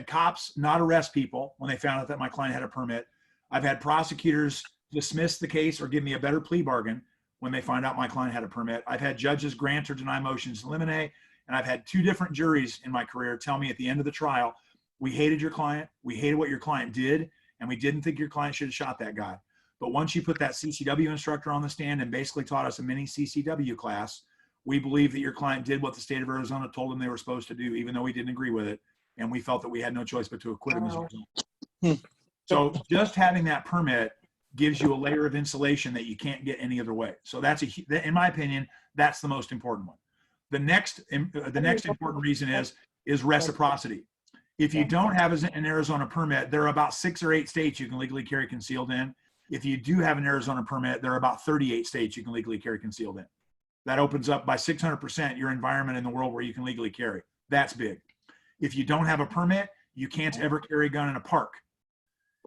cops not arrest people when they found out that my client had a permit. I've had prosecutors dismiss the case or give me a better plea bargain when they find out my client had a permit. I've had judges grant or deny motions in limine, and I've had 2 different juries in my career tell me at the end of the trial, we hated your client, we hated what your client did, and we didn't think your client should have shot that guy. But once you put that CCW instructor on the stand and basically taught us a mini CCW class, we believe that your client did what the state of Arizona told them they were supposed to do, even though we didn't agree with it. And we felt that we had no choice but to acquit him as a result. So just having that permit gives you a layer of insulation that you can't get any other way. So that's in my opinion, that's the most important one. The next important reason is reciprocity. If you don't have an Arizona permit, there are about 6 or 8 states you can legally carry concealed in. If you do have an Arizona permit, there are about 38 states you can legally carry concealed in. That opens up by 600% your environment in the world where you can legally carry. That's big. If you don't have a permit, you can't ever carry a gun in a park.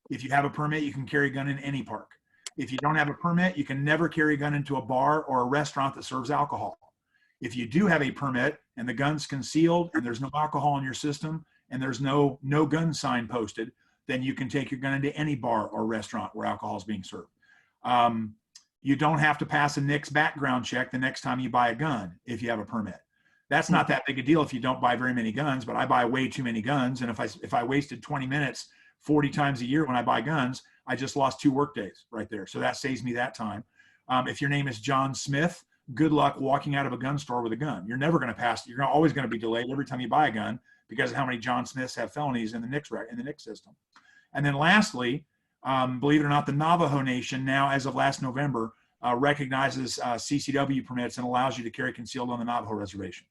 If you have a permit, you can carry a gun in any park. If you don't have a permit, you can never carry a gun into a bar or a restaurant that serves alcohol. If you do have a permit and the gun's concealed and there's no alcohol in your system and there's no gun sign posted, then you can take your gun into any bar or restaurant where alcohol is being served. You don't have to pass a NICS background check the next time you buy a gun if you have a permit. That's not that big a deal if you don't buy very many guns, but I buy way too many guns. And if I wasted 20 minutes 40 times a year when I buy guns, I just lost 2 work days right there. So that saves me that time. If your name is John Smith, good luck walking out of a gun store with a gun. You're never going to pass. You're always going to be delayed every time you buy a gun because of how many John Smiths have felonies in the NICS system. And then lastly, believe it or not, the Navajo Nation now, as of last November, recognizes CCW permits and allows you to carry concealed on the Navajo reservation.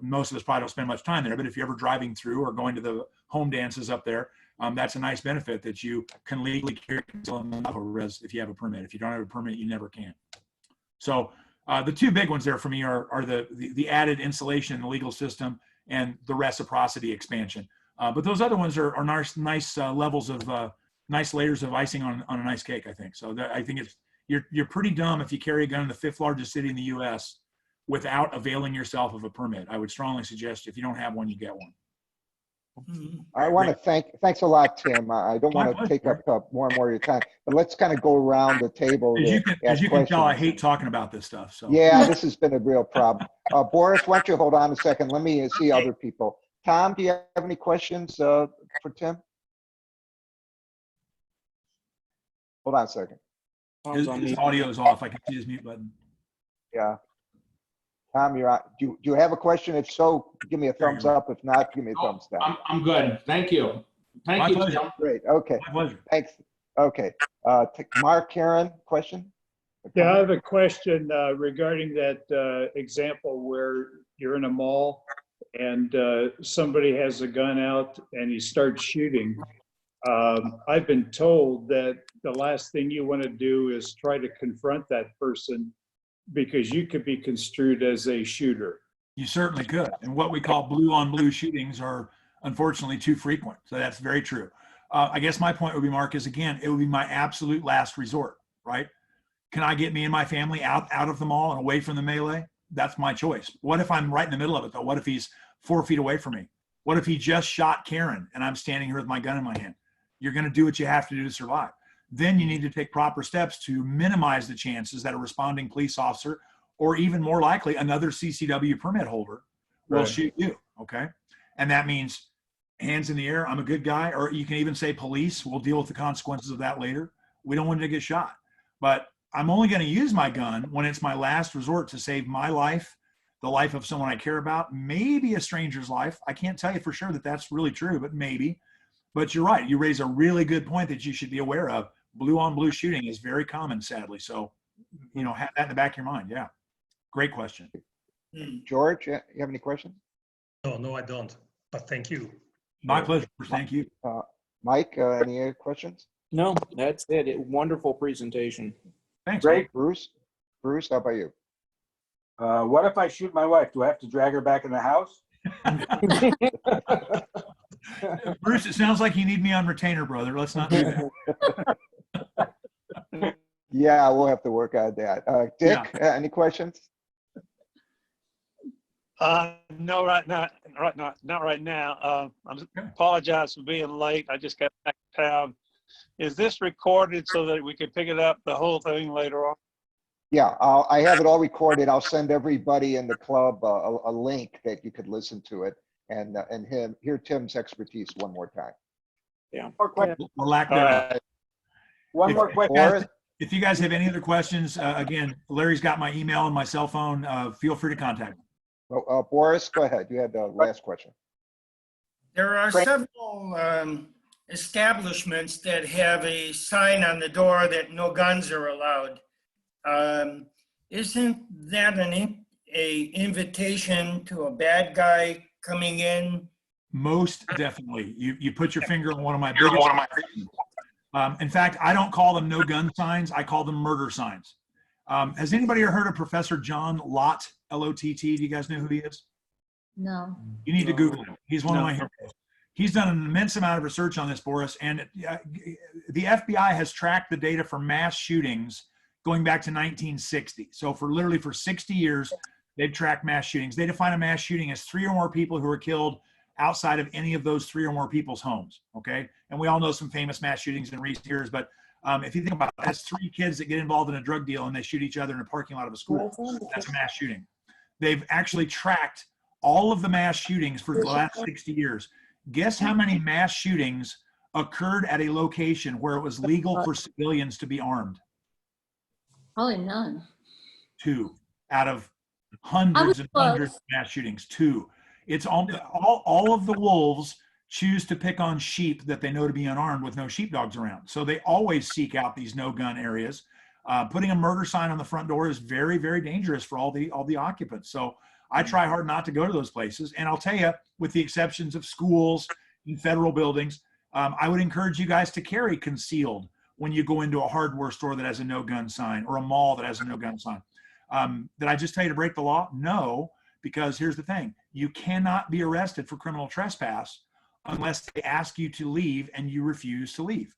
Most of us probably don't spend much time there, but if you're ever driving through or going to the home dances up there, That's a nice benefit that you can legally carry concealed res if you have a permit. If you don't have a permit, you never can. So the two big ones there for me are the added insulation in the legal system and the reciprocity expansion. But those other ones are nice levels of nice layers of icing on a nice cake, I think. So I think you're pretty dumb if you carry a gun in the 5th largest city in the U.S. without availing yourself of a permit. I would strongly suggest if you don't have one, you get one. I want to thanks a lot, Tim. I don't want to pleasure. take up more and more of your time, but let's kind of go around the table. As you can tell, I hate talking about this stuff. So Yeah, this has been a real problem. Boris, why don't you hold on a second? Let me see other people. Tom, do you have any questions for Tim? Hold on a second. his audio is off. I can see his mute button. Yeah. Tom, you're on. Do you have a question? If so, give me a thumbs up. If not, give me a thumbs down. I'm good. Thank you. My Thank you. pleasure. Tim. Great. Okay. My pleasure. Thanks. Okay. Mark, Karen, question? Yeah, I have a question regarding that example where you're in a mall and somebody has a gun out and he starts shooting. I've been told that the last thing you want to do is try to confront that person because you could be construed as a shooter. You certainly could. And what we call blue on blue shootings are unfortunately too frequent. So that's very true. I guess my point would be, Mark, is again, it would be my absolute last resort, right? Can I get me and my family out of the mall and away from the melee? That's my choice. What if I'm right in the middle of it though? What if he's 4 feet away from me? What if he just shot Karen and I'm standing here with my gun in my hand? You're going to do what you have to do to survive. Then you need to take proper steps to minimize the chances that a responding police officer, or even more likely another CCW permit holder, will shoot you, okay? And that means hands in the air, I'm a good guy, or you can even say police, we'll deal with the consequences of that later. We don't want you to get shot. But I'm only going to use my gun when it's my last resort to save my life, the life of someone I care about, maybe a stranger's life. I can't tell you for sure that that's really true, but maybe. But you're right. You raise a really good point that you should be aware of. Blue on blue shooting is very common, sadly. So, you know, have that in the back of your mind. Yeah. Great question. George, you have any questions? No, I don't. But thank you. My pleasure. Thank you. Mike, any other questions? No, that's it. Wonderful presentation. Thanks. Great. Bruce, how about you? What if I shoot my wife? Do I have to drag her back in the house? Bruce, it sounds like you need me on retainer, brother. Let's not do that. Yeah, we'll have to work on that. Dick, any questions? No, not right now. I apologize for being late. I just got back to town. Is this recorded so that we can pick it up, the whole thing later on? Yeah, I have it all recorded. I'll send everybody in the club a link that you could listen to it and hear Tim's expertise one more time. Yeah. More question. Or lack thereof. One more question. Boris? If you guys have any other questions, again, Larry's got my email and my cell phone. Feel free to contact me. Boris, go ahead. You had the last question. There are several establishments that have a sign on the door that no guns are allowed. Isn't that an invitation to a bad guy coming in? Most definitely. You put your finger on one of my biggest. In fact, I don't call them no gun signs. I call them murder signs. Has anybody ever heard of Professor John Lott, L-O-T-T? Do you guys know who he is? No. You need to Google him. He's one of my heroes. He's done an immense amount of research on this, Boris, and the FBI has tracked the data for mass shootings going back to 1960. So literally for 60 years, they've tracked mass shootings. They define a mass shooting as 3 or more people who are killed outside of any of those 3 or more people's homes, okay? And we all know some famous mass shootings in recent years, but if you think about it, that's 3 kids that get involved in a drug deal and they shoot each other in a parking lot of a school. That's a mass shooting. They've actually tracked all of the mass shootings for the last 60 years. Guess how many mass shootings occurred at a location where it was legal for civilians to be armed? Probably none. 2 out of hundreds and hundreds of mass shootings. 2. It's all of the wolves choose to pick on sheep that they know to be unarmed with no sheepdogs around. So they always seek out these no gun areas. Putting a murder sign on the front door is very, very dangerous for all the occupants. So I try hard not to go to those places. And I'll tell you, with the exceptions of schools and federal buildings, I would encourage you guys to carry concealed when you go into a hardware store that has a no gun sign or a mall that has a no gun sign. Did I just tell you to break the law? No, because here's the thing. You cannot be arrested for criminal trespass unless they ask you to leave and you refuse to leave.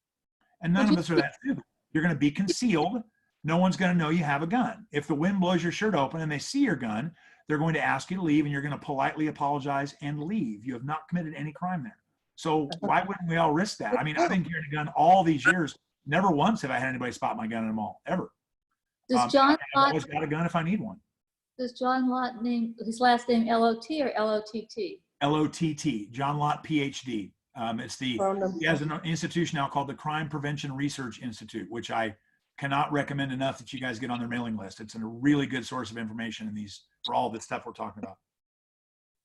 And none of us are that stupid. You're going to be concealed. No one's going to know you have a gun. If the wind blows your shirt open and they see your gun, they're going to ask you to leave and you're going to politely apologize and leave. You have not committed any crime there. So why wouldn't we all risk that? I mean, I've been carrying a gun all these years. Never once have I had anybody spot my gun in a mall, ever. Does John I've Lott, always got a gun if I need one. does John Lott name his last name L-O-T or L-O-T-T? L-O-T-T, John Lott, PhD. Phone number. He has an institution now called the Crime Prevention Research Institute, which I cannot recommend enough that you guys get on their mailing list. It's a really good source of information in these for all this stuff we're talking about.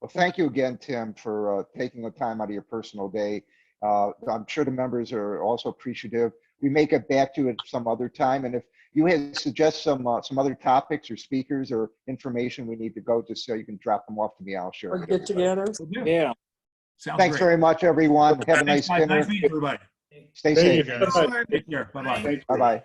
Well, thank you again, Tim, for taking the time out of your personal day. I'm sure the members are also appreciative. We may get back to it some other time, and if you suggest some other topics or speakers or information we need to go, just so you can drop them off to me, I'll share. Or with get everybody. together. Yeah. Sounds Thanks great. very much, everyone. Have a nice Thanks, Mike. dinner. Nice meeting everybody. Stay Thank safe. you. Take care. Bye-bye. Bye-bye.